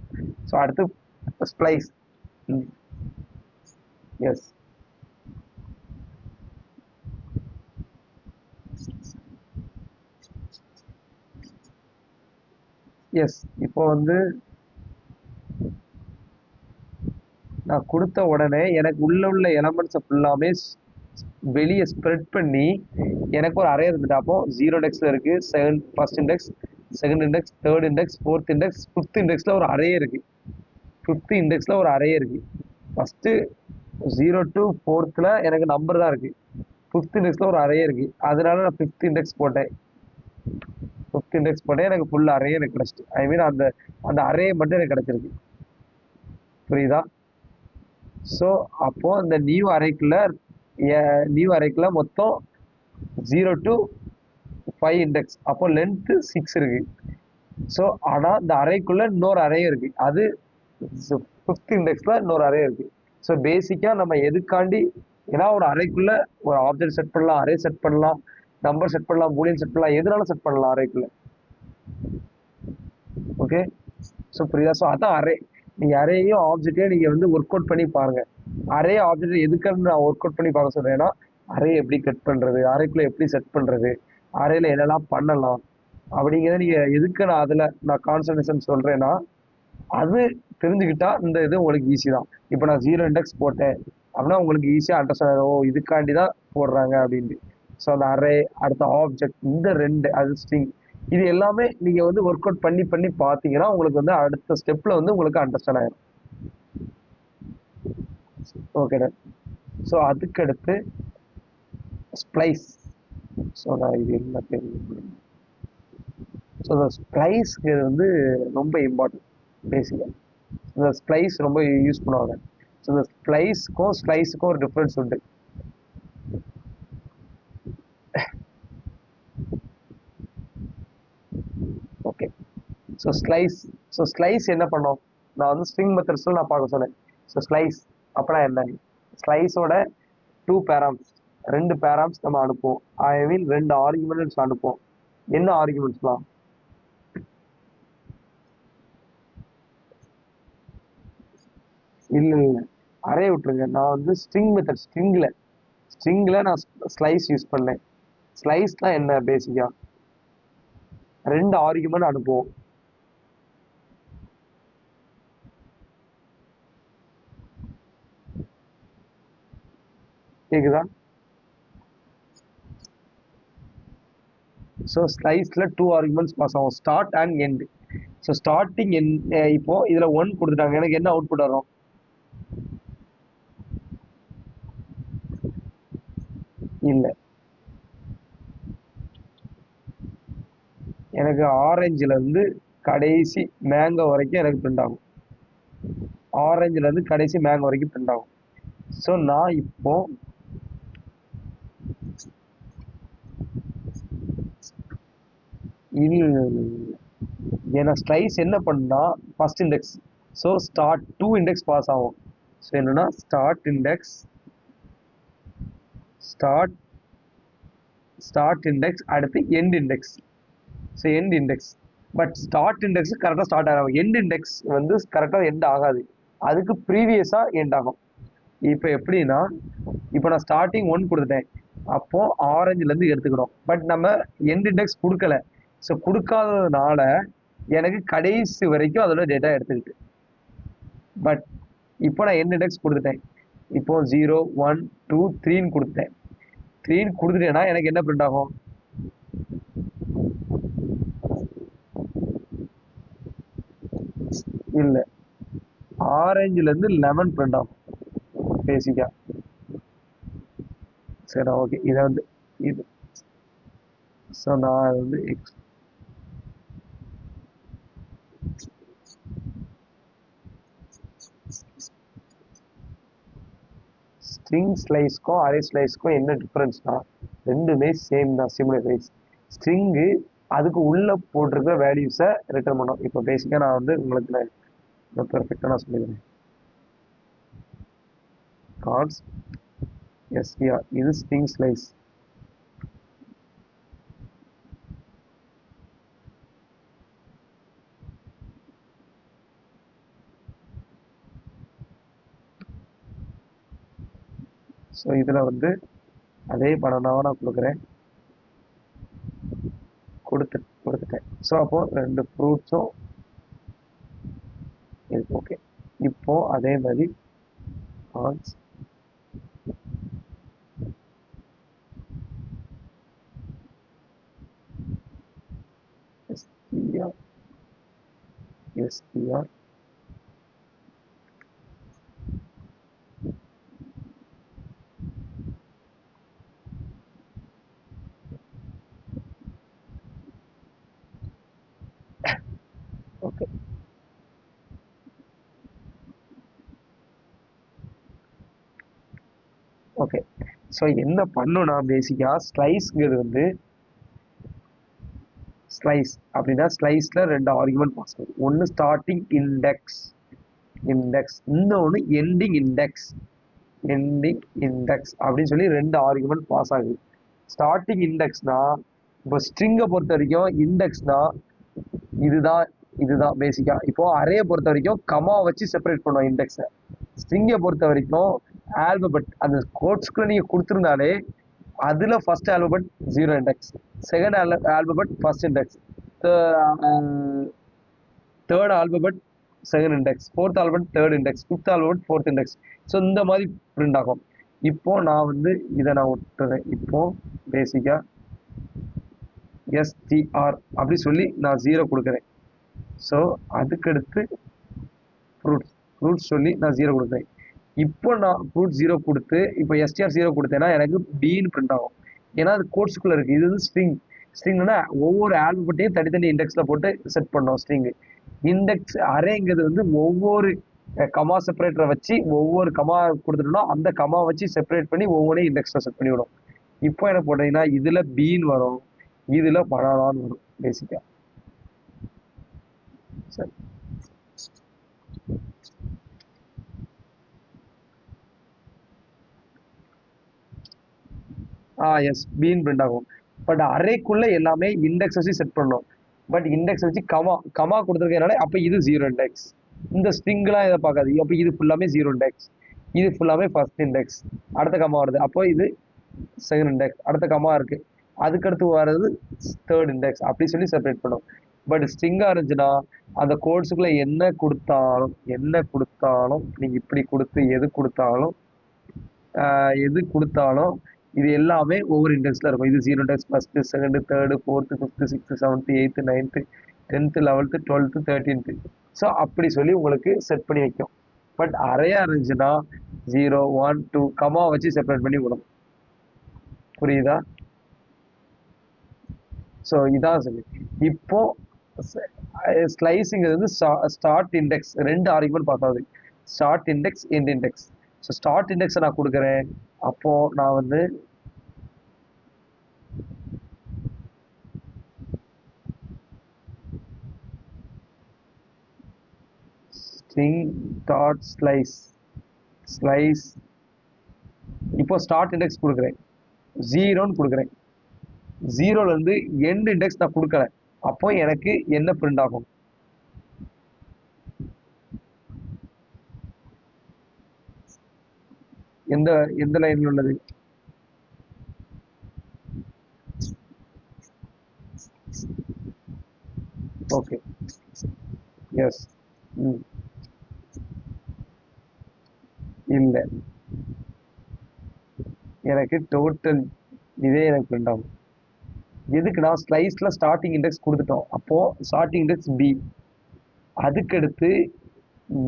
ஸோ அடுத்து ஸ்ப்ளைஸ். எஸ் எஸ் இப்போ வந்து நான் கொடுத்த உடனே எனக்கு உள்ள எலமெண்ட்ஸை ஃபுல்லாமே வெளியே ஸ்ப்ரெட் பண்ணி எனக்கு ஒரு அரே இருந்துட்டு, அப்போ 0 இண்டெக்ஸில் இருக்குது, first index, second index, third index, fourth index, fifth இண்டெக்ஸில் ஒரு அரே இருக்குது. ஃபிஃப்த் இண்டெக்ஸில் ஒரு அரே இருக்குது. ஃபஸ்ட்டு 0 to 4th எனக்கு நம்பர் தான் இருக்குது. ஃபிஃப்த் இண்டெக்ஸில் ஒரு அரே இருக்குது. அதனால நான் ஃபிஃப்த் இண்டெக்ஸ் போட்டேன். ஃபிஃப்த் இண்டெக்ஸ் போட்டேன், எனக்கு ஃபுல் அரே எனக்கு கிடச்சிட்டு. ஐ மீன் அந்த அந்த அரே மட்டும் எனக்கு கிடச்சிருக்கு. புரியுதா? ஸோ அப்போது அந்த நியூ அரேக்குள்ள மொத்தம் 0 to 5 இண்டெக்ஸ். அப்போ லென்த்து 6 இருக்கு. ஸோ ஆனால் இந்த அரேக்குள்ள இன்னொரு அரே இருக்கு. அது ஃபிஃப்த் இண்டெக்ஸில் இன்னொரு அரே இருக்கு. ஸோ பேசிக்காக நம்ம எதுக்காண்டி, ஏன்னா ஒரு அரேக்குள்ள ஒரு ஆப்ஜெக்ட் செட் பண்ணலாம், அரே செட் பண்ணலாம், நம்பர் செட் பண்ணலாம், பூலியன் செட் பண்ணலாம், எதுனாலும் செட் பண்ணலாம் அரேக்குள்ள. ஓகே, ஸோ புரியுதா? ஸோ அதான் அரே. நீங்கள் அரேயும் ஆப்ஜெக்டையும் நீங்கள் வந்து ஒர்க் அவுட் பண்ணி பாருங்க. அரே ஆப்ஜெக்ட் எதுக்குன்னு நான் ஒர்க் அவுட் பண்ணி பார்க்க சொல்றேன்னா, அரே எப்படி கட் பண்ணுறது, அரேக்குள்ள எப்படி செட் பண்ணுறது, அரேல என்னெல்லாம் பண்ணலாம் அப்படிங்கிறத நீங்கள் எதுக்கு நான் கான்சன்ட்ரேஷன் சொல்கிறேன்னா, அது தெரிஞ்சுக்கிட்டா இந்த இது உங்களுக்கு ஈஸி தான். இப்போ நான் 0 இண்டெக்ஸ் போட்டேன் அப்படின்னா உங்களுக்கு ஈஸியாக அண்டர்ஸ்டாண்ட் ஆகும், இதுக்காண்டி தான் போடுறாங்க அப்படின்ட்டு. ஸோ அந்த அரே, அடுத்த ஆப்ஜெக்ட், இந்த ரெண்டு, அது ஸ்ட்ரிங், இது எல்லாமே நீங்கள் வந்து ஒர்க் அவுட் பண்ணி பண்ணி பார்த்தீங்கன்னா உங்களுக்கு வந்து அடுத்த ஸ்டெப்பில் வந்து உங்களுக்கு அண்டர்ஸ்டாண்ட் ஆகிடும். ஓகேடா? ஸோ அதுக்கடுத்து ஸ்ப்ளைஸ். ஸோ நான் இது என்ன தெரியும். ஸோ இந்த ஸ்ப்ளைஸ்க்கு வந்து ரொம்ப இம்பார்ட்டன்ட் பேசிக்காக. இந்த ஸ்ப்ளைஸ் ரொம்ப யூஸ் பண்ணுவாங்க. ஸோ இந்த ஸ்ப்ளைஸுக்கும் ஒரு டிஃப்ரென்ஸ் உண்டு. ஓகே, ஸோ ஸ்லைஸ் என்ன பண்ணோம், நான் வந்து ஸ்ட்ரிங் மெத்தட்ஸில் நான் பார்க்க சொன்னேன். ஸோ ஸ்லைஸ் அப்படின்னா என்ன, ஸ்லைஸோட 2 பேராம்ஸ், 2 பேராம்ஸ் நம்ம அனுப்புவோம். ஐ மீன் 2 ஆர்குமெண்ட்ஸ் அனுப்புவோம். என்ன ஆர்குமெண்ட்ஸ்லாம்? இல்லை அரே விட்டுருங்க. நான் வந்து ஸ்ட்ரிங் மெத்தட், ஸ்ட்ரிங்கில் நான் ஸ்லைஸ் யூஸ் பண்ணேன். ஸ்லைஸ்லாம் என்ன, பேசிக்காக 2 ஆர்குமெண்ட் அனுப்புவோம். கேக்குதா? ஸோ ஸ்லைஸில் 2 ஆர்குமெண்ட்ஸ் பாஸ் ஆகும், start and end. So starting இப்போ இதில் 1 கொடுத்துட்டாங்க, எனக்கு என்ன அவுட்புட் வரும்? இல்லை, எனக்கு ஆரஞ்சுலேருந்து கடைசி மேங்கோ வரைக்கும் எனக்கு பிரிண்ட் ஆகும். ஆரஞ்சுலேருந்து கடைசி மேங்கோ வரைக்கும் பிரிண்ட் ஆகும். ஸோ நான் இப்போ ஏன்னா ஸ்லைஸ் என்ன பண்ணா first index, so start 2 index pass ஆகும். ஸோ என்னன்னா ஸ்டார்ட் இண்டெக்ஸ் அடுத்து end index. So end index, but start index கரெக்டாக ஸ்டார்ட் ஆகும், எண்ட் இண்டெக்ஸ் வந்து கரெக்டாக எண்ட் ஆகாது, அதுக்கு ப்ரீவியஸாக எண்ட் ஆகும். இப்போ எப்படின்னா, இப்போ நான் ஸ்டார்டிங் 1 கொடுத்துட்டேன், அப்போ ஆரஞ்சுலேருந்து எடுத்துக்கணும், பட் நம்ம எண்ட் இண்டெக்ஸ் கொடுக்கல. ஸோ கொடுக்காததுனால எனக்கு கடைசி வரைக்கும் அதோட டேட்டா எடுத்துக்கிட்டு, பட் இப்போ நான் எண்ட் இண்டெக்ஸ் கொடுத்துட்டேன். இப்போ 0 1 2 3ன்னு கொடுத்துட்டேன். 3ன்னு கொடுத்துட்டேன்னா எனக்கு என்ன பிரிண்ட் ஆகும்? இல்லை, ஆரஞ்சுலேருந்து 11 பிரிண்ட் ஆகும் பேசிக்கா. சரி ஓகே இதை வந்து இது ஸோ நான் வந்து ஸ்ட்ரிங் ஸ்லைஸ்க்கும் அரே ஸ்லைஸ்க்கும் என்ன டிஃப்ரென்ஸ்னா ரெண்டுமே சேம் தான் சிமிலர் வைஸ் ஸ்ட்ரிங்கு அதுக்கு உள்ள போட்டிருக்க வேல்யூஸை ரிட்டர்ன் பண்ணோம் இப்போ பேசிக்காக நான் வந்து உங்களுக்கு நான் பெர்ஃபெக்டாக நான் சொல்லிக்கிறேன் கான்ஸ் எஸ்டிஆர் இது ஸ்ட்ரிங் ஸ்லைஸ் ஸோ இதில் வந்து அதே பணனாக நான் கொடுக்குறேன் கொடுத்துட்டேன் ஸோ அப்போது ரெண்டு ஃப்ரூட்ஸும் இருக்கு ஓகே இப்போ அதே மாதிரி கான்ஸ் STR STR okay okay so என்ன பண்ணுன்னா பேசிக்காக ஸ்லைஸ்ங்கிறது வந்து ஸ்லைஸ் அப்படின்னா ஸ்லைஸில் ரெண்டு ஆர்குமெண்ட் பாஸ் ஆகுது ஒன்று ஸ்டார்டிங் இண்டெக்ஸ் இன்னொன்று எண்டிங் இண்டெக்ஸ் அப்படின்னு சொல்லி ரெண்டு ஆர்குமெண்ட் பாஸ் ஆகுது ஸ்டார்டிங் இண்டெக்ஸ்னா இப்போ ஸ்ட்ரிங்கை பொறுத்த வரைக்கும் இண்டெக்ஸ்னா இதுதான் இதுதான் பேசிக்கா இப்போ அரேயை பொறுத்த வரைக்கும் கமா வச்சு செப்பரேட் பண்ணுவோம் இண்டெக்ஸை ஸ்ட்ரிங்கை பொறுத்த வரைக்கும் ஆல்பபெட் அந்த கோட்ஸ்குள்ள நீங்க கொடுத்துருந்தாலே அதுல first alphabet zero index second alphabet first index third alphabet second index fourth alphabet third index fifth alphabet fourth index so இந்த மாதிரி பிரிண்ட் ஆகும் இப்போ நான் வந்து இதை நான் விட்டுறேன் இப்போ பேசிக்கா எஸ்டிஆர் அப்படி சொல்லி நான் ஜீரோ கொடுக்குறேன் ஸோ அதுக்கடுத்து ஃப்ரூட்ஸ் சொல்லி நான் ஜீரோ கொடுக்குறேன் இப்போ நான் ஃப்ரூட் ஜீரோ கொடுத்து இப்போ எஸ்டிஆர் ஜீரோ கொடுத்தேன்னா எனக்கு பீன்னு பிரிண்ட் ஆகும் ஏன்னா அது கோட்ஸ்குள்ளே இருக்குது இது வந்து ஸ்ட்ரிங்னா ஒவ்வொரு ஆல்பபெட்டையும் தனித்தனி இண்டெக்ஸில் போட்டு செட் பண்ணோம் ஸ்ட்ரிங்கு இண்டெக்ஸ் அரேங்கிறது வந்து ஒவ்வொரு கமா செப்பரேட்டரை வச்சு ஒவ்வொரு கமா கொடுத்துட்டோம்னா அந்த கமா வச்சு செப்பரேட் பண்ணி ஒவ்வொன்றையும் இண்டெக்ஸில் செட் பண்ணி விடும் இப்போ என்ன போட்டீங்கன்னா இதில் பீன் வரும் இதில் பனானான்னு வரும் பேசிக்காக சரி எஸ் பீன் பிரிண்ட் ஆகும் பட் அரேக்குள்ள எல்லாமே இண்டெக்ஸ் வச்சு செட் பண்ணோம் பட் இண்டெக்ஸ் வச்சு கமா கொடுத்துருக்கனால அப்போ இது ஜீரோ இண்டெக்ஸ் இந்த ஸ்ட்ரிங்லாம் இதை பார்க்காது அப்போ இது ஃபுல்லாமே ஜீரோ இண்டெக்ஸ் இது ஃபுல்லாமே ஃபர்ஸ்ட் இண்டெக்ஸ் அடுத்த கமா வருது அப்போ இது செகண்ட் இண்டெக்ஸ் அடுத்த கமா இருக்கு அதுக்கடுத்து வர்றது தேர்ட் இண்டெக்ஸ் அப்படி சொல்லி செப்பரேட் பண்ணும் பட் ஸ்ட்ரிங்காக இருந்துச்சுன்னா அந்த கோட்ஸுக்குள்ள என்ன கொடுத்தாலும் நீங்கள் இப்படி கொடுத்து எது கொடுத்தாலும் இது எல்லாமே ஒவ்வொரு இண்டெக்ஸ்ல இருக்கும் இது zero index first second third fourth fifth sixth seventh eighth ninth 10th 11th 12th 13th so அப்படி சொல்லி உங்களுக்கு செட் பண்ணி வைக்கும் பட் அரையா இருந்துச்சுன்னா 0 1 2 கமா வச்சு செப்பரேட் பண்ணி விடும் புரியுதா ஸோ இதான் சொல்லி இப்போ ஸ்லைஸிங்கிறது வந்து ஸ்டார்ட் இண்டெக்ஸ் ரெண்டு ஆர்குமெண்ட் பார்த்தாது start index end index so start இண்டெக்ஸை நான் கொடுக்குறேன் அப்போ நான் வந்து string dot slice இப்போ ஸ்டார்ட் இண்டெக்ஸ் கொடுக்குறேன் ஜீரோன்னு கொடுக்குறேன் ஜீரோல இருந்து எண்ட் இண்டெக்ஸ் நான் கொடுக்கல அப்போ எனக்கு என்ன பிரிண்ட் ஆகும் எந்த எந்த லைன்ல உள்ளது ஓகே எஸ் இல்லை எனக்கு டோட்டல் இதே எனக்கு பிரிண்ட் ஆகும் எதுக்குன்னா ஸ்லைஸ்ல ஸ்டார்டிங் இண்டெக்ஸ் கொடுத்துட்டோம் அப்போ ஸ்டார்டிங் இண்டெக்ஸ் பி அதுக்கடுத்து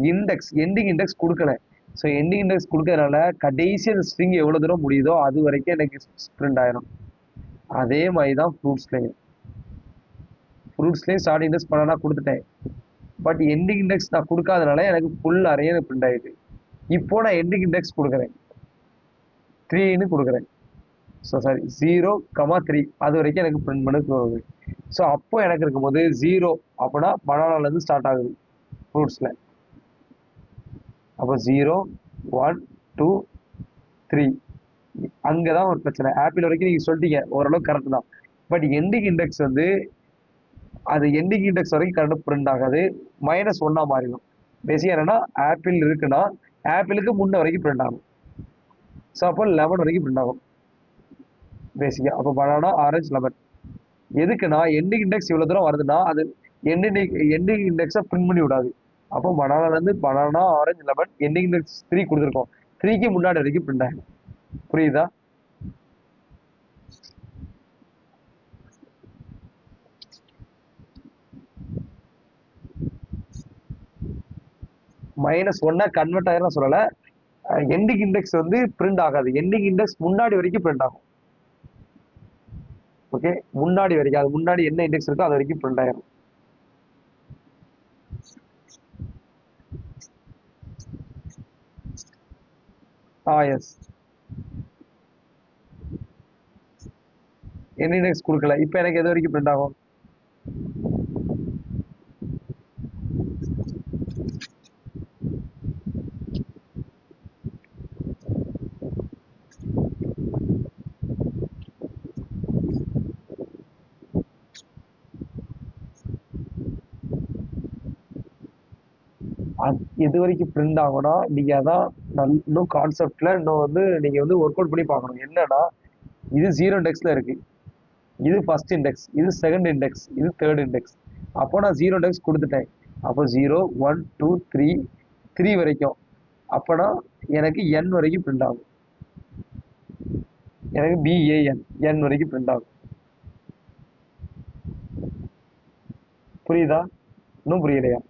இண்டெக்ஸ் எண்டிங் இண்டெக்ஸ் கொடுக்கல ஸோ எண்டிங் இண்டெக்ஸ் கொடுக்கறதுனால கடைசி அந்த ஸ்ட்ரிங் எவ்வளோ தூரம் முடியுதோ அது வரைக்கும் எனக்கு ஸ்ப்ரிண்ட் ஆயிரும். அதே மாதிரி தான் ஃப்ரூட்ஸ்லேயும் ஸ்டார்டிங் இண்டெக்ஸ் பண்ணனா கொடுத்துட்டேன். பட் எண்டிங் இண்டெக்ஸ் நான் கொடுக்காதனால எனக்கு ஃபுல் அரே பிரிண்ட் ஆயிடுது. இப்போ நான் எண்டிங் இண்டெக்ஸ் கொடுக்குறேன், 3ன்னு கொடுக்குறேன். ஸோ சாரி 0,3 அது வரைக்கும் எனக்கு பிரிண்ட் பண்ண வருது. ஸோ அப்போ எனக்கு இருக்கும்போது 0 அப்படின்னா பனானாலேருந்து ஸ்டார்ட் ஆகுது ஃப்ரூட்ஸில். அப்போ 0, 1, 2, 3 அங்கே தான் ஒரு பிரச்சனை. ஆப்பிள் வரைக்கும் நீங்கள் சொல்லிட்டீங்க, ஓரளவுக்கு கரெக்ட் தான். பட் எண்டிங் இண்டெக்ஸ் வந்து அது எண்டிங் இண்டெக்ஸ் வரைக்கும் கரெக்டாக பிரிண்ட் ஆகாது, -1 மாறிடும். பேசிக்காக என்னன்னா ஆப்பிள் இருக்குன்னா ஆப்பிளுக்கு முன்ன வரைக்கும் பிரிண்ட் ஆகும். ஸோ அப்போ 11 வரைக்கும் பிரிண்ட் ஆகும் பேசிக்காக. அப்போ பனானா, ஆரஞ்சு, லெமன். எதுக்குன்னா எண்டிங் இண்டெக்ஸ் இவ்வளோ தூரம் வருதுன்னா அது எண்டிங் இண்டெக்ஸை பிரிண்ட் பண்ணி விடாது. அப்போ பனானாலேருந்து banana, orange, lemon, ending index 3 கொடுத்துருக்கோம், 3க்கு முன்னாடி வரைக்கும் பிரிண்ட் ஆகும். புரியுதா? -1 கன்வெர்ட் ஆயிரும் சொல்லலை. எண்டிங் இண்டெக்ஸ் வந்து பிரிண்ட் ஆகாது, எண்டிங் இண்டெக்ஸ் முன்னாடி வரைக்கும் பிரிண்ட் ஆகும். ஓகே, முன்னாடி வரைக்கும், அது முன்னாடி என்ன இண்டெக்ஸ் இருக்கோ அது வரைக்கும் பிரிண்ட் ஆயிரும். எஸ், என்ன இண்டெக்ஸ் கொடுக்கல. இப்போ எனக்கு எது வரைக்கும் பிரிண்ட் ஆகும்? எது வரைக்கும் பிரிண்ட் ஆகும்னா நீங்க அதான் இன்னும் கான்செப்ட்ல இன்னும் வந்து நீங்க வந்து ஒர்க் அவுட் பண்ணி பார்க்கணும். என்னன்னா இது 0 இண்டெக்ஸ்ல இருக்கு, இது ஃபர்ஸ்ட் இண்டெக்ஸ், இது செகண்ட் இண்டெக்ஸ், இது தேர்ட் இண்டெக்ஸ். அப்போ நான் 0 இண்டெக்ஸ் கொடுத்துட்டேன். அப்போ 0, 1, 2, 3 வரைக்கும். அப்போனா எனக்கு n வரைக்கும் பிரிண்ட் ஆகும். எனக்கு BAN n வரைக்கும் பிரிண்ட் ஆகும். புரியுதா? இன்னும் புரியலையா?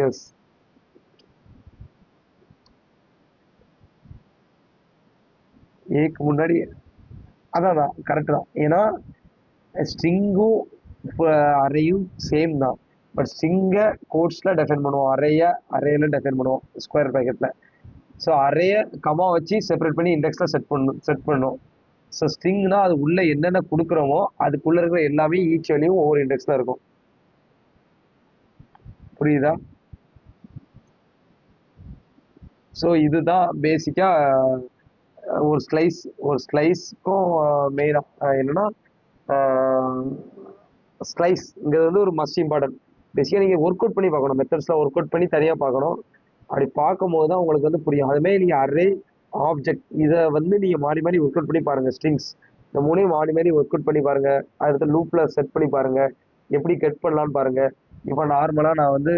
எஸ், ஏக்கு முன்னாடி அதான் கரெக்ட் தான். ஏன்னா ஸ்ட்ரிங்கும் அறையும் சேம் தான். பட் ஸ்ட்ரிங்கை கோட்ஸில் டெஃபைன் பண்ணுவோம், அறையில டெஃபைன் பண்ணுவோம் ஸ்கொயர் ப்ராக்கெட்டில். ஸோ அறைய கமா வச்சு செப்பரேட் பண்ணி இண்டெக்ஸில் செட் பண்ணும். ஸோ ஸ்ட்ரிங்னா அது உள்ள என்னென்ன கொடுக்குறோமோ அதுக்குள்ள இருக்கிற எல்லாமே ஈச் வேலையும் ஒவ்வொரு இண்டெக்ஸ்ல இருக்கும். புரியுதா? ஸோ இதுதான் பேசிக்கா ஒரு ஸ்லைஸ்க்கும் மெயினாக என்னன்னா ஸ்லைஸ்ங்கிறது வந்து ஒரு மஸ்ட் இம்பார்ட்டன்ட். பேசிக்காக நீங்கள் ஒர்க் அவுட் பண்ணி பார்க்கணும், மெத்தட்ஸ்லாம் ஒர்க் அவுட் பண்ணி தனியாக பார்க்கணும். அப்படி பார்க்கும்போது தான் உங்களுக்கு வந்து புரியும். அதுமாதிரி நீங்கள் அரே, ஆப்ஜெக்ட் இதை வந்து நீங்கள் மாறி மாறி ஒர்க் அவுட் பண்ணி பாருங்கள். ஸ்ட்ரிங்ஸ் இந்த மூணையும் மாறி மாறி ஒர்க் அவுட் பண்ணி பாருங்கள். அடுத்த லூப்பில் செட் பண்ணி பாருங்கள், எப்படி கட் பண்ணலான்னு பாருங்கள். இப்போ நார்மலாக நான் வந்து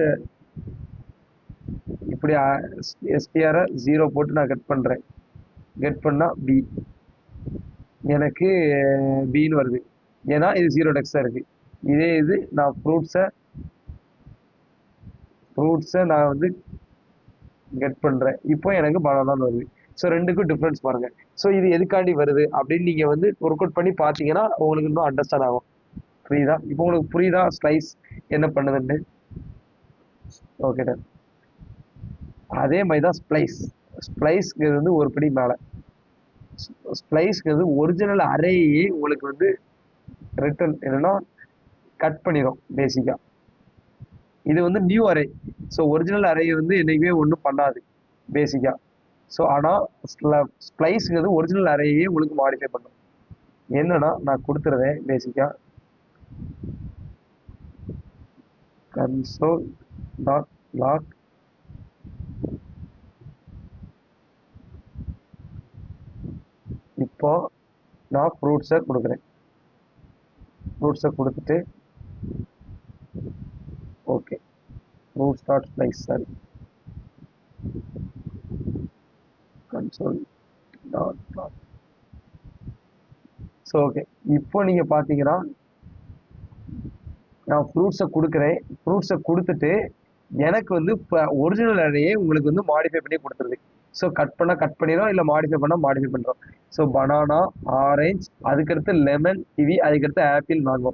இப்படி STR 0 போட்டு நான் கட் பண்ணுறேன். கட் பண்ணால் B, எனக்கு பின்னு வருது. ஏன்னா இது 0 டெக்ஸாக இருக்குது. இதே இது நான் ஃப்ரூட்ஸை நான் வந்து கெட் பண்ணுறேன், இப்போ எனக்கு பனானான்னு வருது. ஸோ ரெண்டுக்கும் டிஃப்ரென்ஸ் பாருங்க. ஸோ இது எதுக்காண்டி வருது அப்படின்னு நீங்கள் வந்து ஒர்க் அவுட் பண்ணி பார்த்தீங்கன்னா உங்களுக்கு இன்னும் அண்டர்ஸ்டாண்ட் ஆகும். புரியுதா? இப்போ உங்களுக்கு புரியுதா ஸ்லைஸ் என்ன பண்ணுதுன்னு? Okay done. அதே மாதிரி தான் ஸ்ப்ளைஸ்ங்கிறது வந்து ஒரு படி மேலே. ஸ்ப்ளைஸ்ங்கிறது ஒரிஜினல் அரேயே உங்களுக்கு வந்து ரிட்டர்ன் என்னன்னா கட் பண்ணிடும் பேசிக்காக. இது வந்து new array. So original array வந்து என்னைக்குமே ஒன்றும் பண்ணாது பேசிக்காக. ஸோ ஆனால் ஸ்ப்ளைஸ்ங்கிறது ஒரிஜினல் அரேயே உங்களுக்கு மாடிஃபை பண்ணும். என்னன்னா நான் கொடுத்துருவேன் பேசிக்காக console.log இப்போ நான் ஃப்ரூட்ஸை கொடுக்குறேன். ஃப்ரூட்ஸை கொடுத்துட்டு okay, fruits dot slice, sorry console.log so okay, இப்போ நீங்கள் பார்த்தீங்கன்னா நான் ஃப்ரூட்ஸை கொடுக்குறேன். ஃப்ரூட்ஸை கொடுத்துட்டு எனக்கு வந்து இப்போ ஒரிஜினல் அரேயே உங்களுக்கு வந்து மாடிஃபை பண்ணி கொடுத்துருது. ஸோ கட் பண்ணால் கட் பண்ணிடும், இல்லை மாடிஃபை பண்ணால் மாடிஃபை பண்ணுறோம். ஸோ பனானா, ஆரஞ்சு, அதுக்கடுத்து லெமன், கிவி, அதுக்கடுத்து ஆப்பிள், மேங்கோ.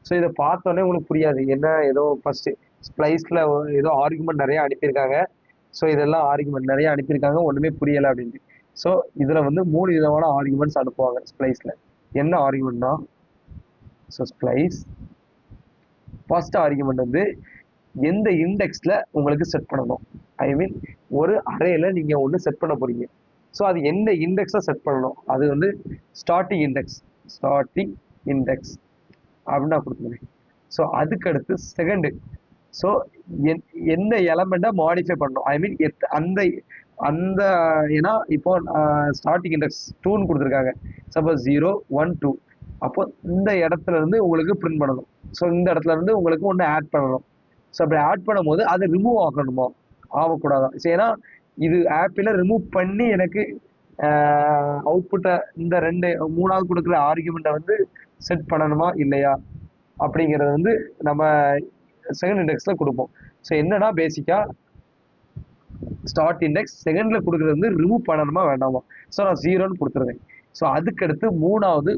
ஸோ இதை பார்த்தோன்னே உங்களுக்கு புரியாது என்ன, ஏதோ ஃபர்ஸ்ட் ஸ்ப்ளைஸில் ஏதோ ஆர்குமெண்ட் நிறைய அனுப்பியிருக்காங்க. ஸோ இதெல்லாம் ஆர்குமெண்ட் நிறைய அனுப்பியிருக்காங்க, ஒன்றுமே புரியலை அப்படின்ட்டு. ஸோ இதில் வந்து 3 விதமான ஆர்குமெண்ட்ஸ் அனுப்புவாங்க ஸ்ப்ளைஸில். என்ன ஆர்குமெண்ட்னா, ஸோ ஸ்ப்ளைஸ் ஃபர்ஸ்ட் ஆர்குமெண்ட் வந்து எந்த இண்டெக்ஸ்ல உங்களுக்கு செட் பண்ணணும். ஐ மீன் ஒரு அரேல நீங்க ஒன்று செட் பண்ண போறீங்க. ஸோ அது எந்த இண்டெக்ஸா செட் பண்ணணும், அது வந்து ஸ்டார்டிங் இண்டெக்ஸ். ஸ்டார்டிங் இண்டெக்ஸ் அப்படின்னு நான் கொடுத்துருவேன். ஸோ அதுக்கடுத்து செகண்டு, ஸோ எந்த எலமெண்ட்டை மாடிஃபை பண்ணணும். ஐ மீன் அந்த அந்த ஏன்னா இப்போ ஸ்டார்டிங் இண்டெக்ஸ் 2ன்னு கொடுத்துருக்காங்க. சப்போஸ் 0 1 2, அப்போ இந்த இடத்துல இருந்து உங்களுக்கு பிரிண்ட் பண்ணணும். ஸோ இந்த இடத்துல இருந்து உங்களுக்கு ஒன்று ஆட் பண்ணணும். ஸோ அப்படி ஆட் பண்ணும்போது அதை ரிமூவ் ஆகணுமா, ஆகக்கூடாதான். ஸோ ஏன்னா இது ஆப்பில் ரிமூவ் பண்ணி எனக்கு அவுட்புட்டை இந்த மூணாவது கொடுக்குற ஆர்குமெண்ட்டை வந்து செட் பண்ணணுமா இல்லையா அப்படிங்கிறது வந்து நம்ம செகண்ட் இண்டெக்ஸில் கொடுப்போம். ஸோ என்னன்னா பேசிக்காக ஸ்டார்ட் இண்டெக்ஸ் செகண்டில் கொடுக்குறது வந்து ரிமூவ் பண்ணணுமா வேண்டாமா. ஸோ நான் 0ன்னு கொடுத்துருவேன். ஸோ அதுக்கடுத்து மூணாவது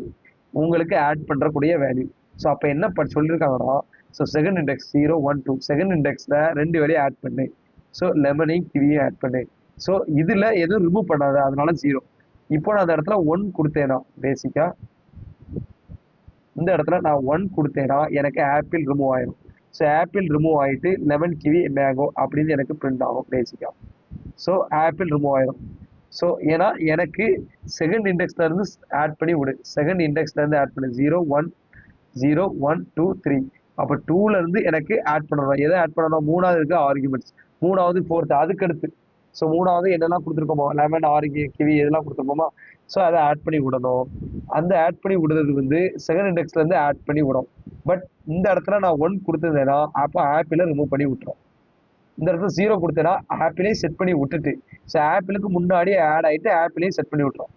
உங்களுக்கு ஆட் பண்ணுறக்கூடிய வேல்யூ. ஸோ அப்போ என்ன சொல்லியிருக்காங்கன்னா, ஸோ செகண்ட் இண்டெக்ஸ் 0 1 2, செகண்ட் இண்டெக்ஸில் 2 வேலையை ஆட் பண்ணு. ஸோ லெமனையும் கிவியும் ஆட் பண்ணு. ஸோ இதில் எதுவும் ரிமூவ் பண்ணாது, அதனால 0. இப்போ நான் அந்த இடத்துல 1 கொடுத்தேனா, பேசிக்காக இந்த இடத்துல நான் 1 கொடுத்தேனா எனக்கு ஆப்பிள் ரிமூவ் ஆயிடும். ஸோ ஆப்பிள் ரிமூவ் ஆகிட்டு லெமன், கிவி, மேங்கோ அப்படின்னு எனக்கு பிரிண்ட் ஆகும் பேசிக்காக. ஸோ ஆப்பிள் ரிமூவ் ஆயிடும். ஸோ ஏன்னா எனக்கு செகண்ட் இண்டெக்ஸ்ல இருந்து ஆட் பண்ணி விடு. செகண்ட் இண்டெக்ஸ்ல இருந்து ஆட் பண்ணு. 0 1 0 1 2 3. அப்போ 2ல இருந்து எனக்கு ஆட் பண்ணணும். எதை ஆட் பண்ணணும், மூணாவது இருக்க ஆர்குமெண்ட்ஸ், மூணாவது ஃபோர்த்து, அதுக்கடுத்து. ஸோ மூணாவது என்னெல்லாம் கொடுத்துருக்கோமோ, லெமன், ஆரஞ்சு, கிவி இதெல்லாம் கொடுத்துருக்கோமா, ஸோ அதை ஆட் பண்ணி விடணும். அந்த ஆட் பண்ணி விடுறது வந்து செகண்ட் இண்டெக்ஸ்ல இருந்து ஆட் பண்ணி விடும். பட் இந்த இடத்துல நான் 1 கொடுத்துருந்தேன்னா அப்போ ஆப்பிளை ரிமூவ் பண்ணி விட்டுரும். இந்த இடத்துல 0 கொடுத்தேன்னா ஆப்பிளையும் செட் பண்ணி விட்டுட்டு, ஸோ ஆப்பிளுக்கு முன்னாடியே ஆட் ஆகிட்டு ஆப்பிளையும் செட் பண்ணி விட்டுரும்.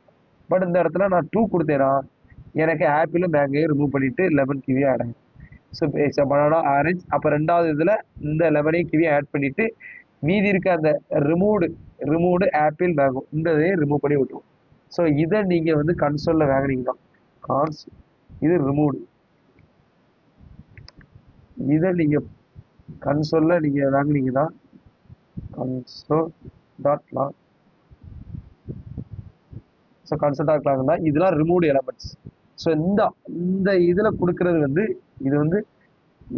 பட் இந்த இடத்துல நான் 2 கொடுத்தேன்னா எனக்கு ஆப்பிளும் மேங்கையும் ரிமூவ் பண்ணிட்டு லெமன், கிவியும் ஆட் ஆகும். ஸோ பனானா, ஆரஞ்சு, அப்போ ரெண்டாவது இதில் இந்த லெமனையும் கிவியும் ஆட் பண்ணிட்டு மீதி இருக்க அந்த ரிமூவ்டு ஆப்பிள், மேங்கோ இந்த இதையும் ரிமூவ் பண்ணி விட்டுருவோம். ஸோ இதை நீங்கள் வந்து கன்சோலில் வாங்கினீங்கன்னா இது ரிமூவ்டு. இதை நீங்கள் கன்சோலில் நீங்கள் வாங்கினீங்கன்னா console dot log. So console dot லாக்னா இதெல்லாம் ரிமூவ்டு எலமெண்ட்ஸ். ஸோ இந்த இதில் கொடுக்கறது வந்து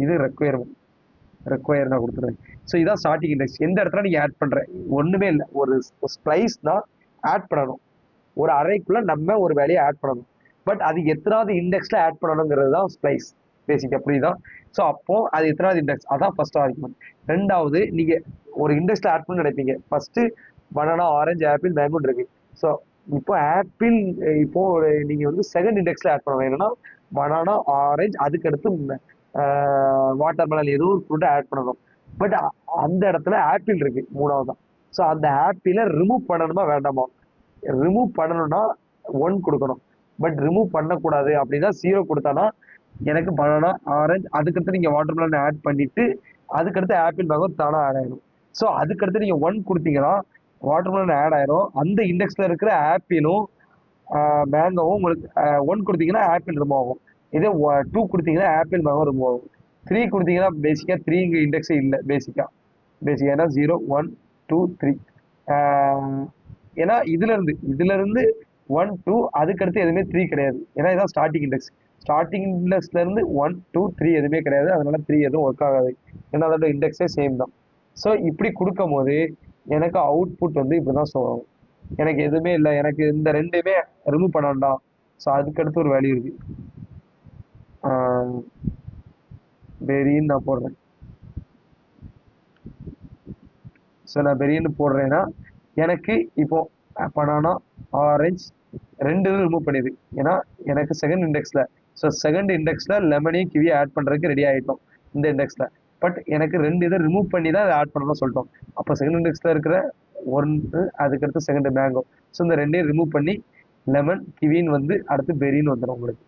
இது ரெக்வயர் நான் கொடுத்துருவேன். ஸோ இதான் ஸ்டார்டிங் இண்டெக்ஸ். எந்த இடத்துல நீங்கள் ஆட் பண்ணுறேன் ஒன்றுமே இல்லை, ஒரு ஸ்ப்ளைஸ் தான் ஆட் பண்ணணும். ஒரு அறைக்குள்ளே நம்ம ஒரு வேலையை ஆட் பண்ணணும். பட் அது எத்தனாவது இண்டெக்ஸில் ஆட் பண்ணணுங்கிறது தான் ஸ்ப்ளைஸ் பேசிக். அப்படிதான். ஸோ அப்போ அது எத்தனாவது இண்டெக்ஸ், அதான் ஃபர்ஸ்ட் ஆர்குமெண்ட். ரெண்டாவது நீங்கள் ஒரு இண்டெக்ஸில் ஆட் பண்ண நினைப்பீங்க. First banana, orange, apple, mango இருக்கு. ஸோ இப்போ ஆப்பிள் இப்போ நீங்கள் வந்து செகண்ட் இண்டெக்ஸில் ஆட் பண்ணணும். என்னன்னா பனானா, ஆரஞ்சு, அதுக்கடுத்து வாட்டர் மெலன் ஏதோ ஒரு ஃப்ரூட்டை ஆட் பண்ணணும். பட் அந்த இடத்துல ஆப்பிள் இருக்கு மூணாவது தான். ஸோ அந்த ஆப்பிளை ரிமூவ் பண்ணணுமா வேண்டாமா, ரிமூவ் பண்ணணும்னா 1 கொடுக்கணும். பட் ரிமூவ் பண்ணக்கூடாது அப்படின்னா 0 கொடுத்தானா எனக்கு பனானா, ஆரஞ்சு, அதுக்கடுத்து நீங்கள் வாட்டர் மெலன் ஆட் பண்ணிட்டு அதுக்கடுத்து ஆப்பிள், மேங்கோ தானா ஆட் ஆயிடும். ஸோ அதுக்கடுத்து நீங்கள் 1 கொடுத்தீங்கன்னா வாட்டர் மெலன் ஆட் ஆயிரும். அந்த இண்டெக்ஸில் இருக்கிற ஆப்பிளும் மேங்கோவும் உங்களுக்கு 1 கொடுத்தீங்கன்னா ஆப்பிள் ரிமூவ் ஆகும். இதே 2 கொடுத்தீங்கன்னா ஆப்பிள், மேங்கோ ரிமூவ் ஆகும். 3 கொடுத்தீங்கன்னா பேசிக்காக 3 இங்கே இண்டெக்ஸே இல்லை பேசிக்காக ஏன்னா 0 1 2 3. ஏன்னா இதுலேருந்து 1 2 அதுக்கடுத்து எதுவுமே 3 கிடையாது. ஏன்னா இதான் ஸ்டார்டிங் இண்டெக்ஸ். ஸ்டார்டிங் இண்டெக்ஸ்லேருந்து 1 2 3 எதுவுமே கிடையாது. அதனால 3 எதுவும் ஒர்க் ஆகாது. ஏன்னா அதோட இண்டெக்ஸே சேம் தான். ஸோ இப்படி கொடுக்கும் போது எனக்கு அவுட்புட் வந்து இப்படி தான் ஷோ ஆகும். எனக்கு எதுவுமே இல்லை, எனக்கு இந்த ரெண்டுமே ரிமூவ் பண்ண வேண்டாம். ஸோ அதுக்கடுத்து ஒரு வேல்யூ இருக்கு, பெரின்னு நான் போடுறேன். ஸோ நான் பெரின்னு போடுறேன்னா எனக்கு இப்போ பனானா, ஆரஞ்சு 2 ரிமூவ் பண்ணிது. ஏன்னா எனக்கு செகண்ட் இண்டெக்ஸில், ஸோ செகண்ட் இண்டெக்ஸில் லெமனையும் கிவியும் ஆட் பண்ணுறதுக்கு ரெடி ஆகிட்டோம் இந்த இண்டெக்ஸில். பட் எனக்கு 2 இதை ரிமூவ் பண்ணி தான் அதை ஆட் பண்ணணும்னு சொல்லிட்டோம். அப்போ செகண்ட் இண்டெக்ஸில் இருக்கிற 1 அதுக்கடுத்து செகண்ட் மேங்கோ. ஸோ இந்த 2ஐயும் ரிமூவ் பண்ணி லெமன், கிவின்னு வந்து அடுத்து பெரின்னு வந்துடும் உங்களுக்கு.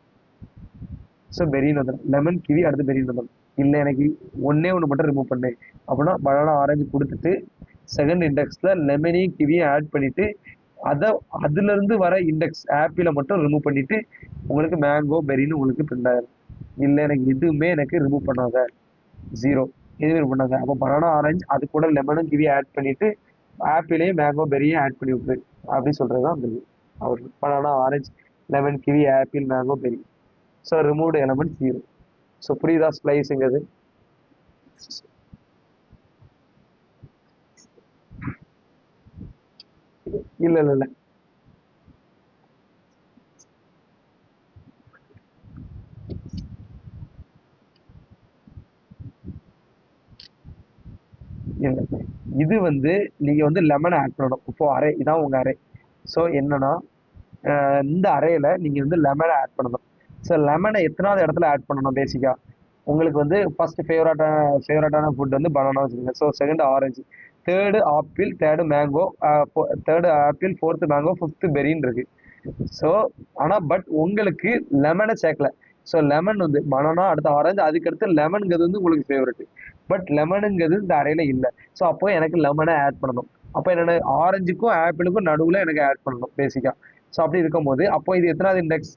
ஸோ பெரின்னு வந்துடும். லெமன் கிவி அடுத்து பெரின்னு வந்துடும். இல்லை எனக்கு ஒன்னே ஒன்று மட்டும் ரிமூவ் பண்ணு அப்படின்னா பனானா ஆரஞ்சு கொடுத்துட்டு செகண்ட் இண்டெக்ஸில் லெமனையும் கிவியும் ஆட் பண்ணிட்டு அதை அதுலேருந்து வர இண்டெக்ஸ் ஆப்பிளை மட்டும் ரிமூவ் பண்ணிட்டு உங்களுக்கு மேங்கோ பெரின்னு உங்களுக்கு பிரிண்ட் ஆயிரும். இல்லை எனக்கு எதுவுமே எனக்கு ரிமூவ் பண்ணாத, ஜீரோ, எதுவுமே ரிமூவ் பண்ணாத. அப்போ பனானா ஆரஞ்சு அது கூட லெமனும் கிவியும் ஆட் பண்ணிட்டு ஆப்பிளையும் மேங்கோ பெரியும் ஆட் பண்ணி விட்டுரு அப்படின்னு சொல்றது தான் அந்த அவர் banana orange lemon kiwi apple mango berry. So removed element zero. So புரியுதா ஸ்ப்ளைஸுங்கிறது? இல்லை இல்லை இல்லை இல்லை, இது வந்து நீங்க வந்து லெமனை ஆட் பண்ணணும். இப்போ அரை இதான் உங்க அரை. ஸோ என்னன்னா இந்த அறையில நீங்க வந்து லெமனை ஆட் பண்ணணும். ஸோ லெமனை எத்தனாவது இடத்துல ஆட் பண்ணணும் பேசிக்கா? உங்களுக்கு வந்து ஃபர்ஸ்ட் ஃபேவரட்டான ஃபுட் வந்து பனானா வச்சுக்கோங்க. So second orange, third apple, third mango, third apple, fourth mango, fifth பெரின்னு இருக்கு. ஸோ ஆனால் பட் உங்களுக்கு லெமனை சேர்க்கல. ஸோ லெமன் வந்து பனானா அடுத்து ஆரஞ்சு, அதுக்கடுத்து லெமனுங்கிறது வந்து உங்களுக்கு ஃபேவரட். பட் லெமனுங்கிறது இந்த அறையில இல்லை. ஸோ அப்போ எனக்கு லெமனை ஆட் பண்ணணும். அப்போ என்னென்ன ஆரஞ்சுக்கும் ஆப்பிளுக்கும் நடுவில் எனக்கு ஆட் பண்ணணும் பேசிக்கா. ஸோ அப்படி இருக்கும்போது அப்போ இது எத்தனாவது இண்டெக்ஸ்?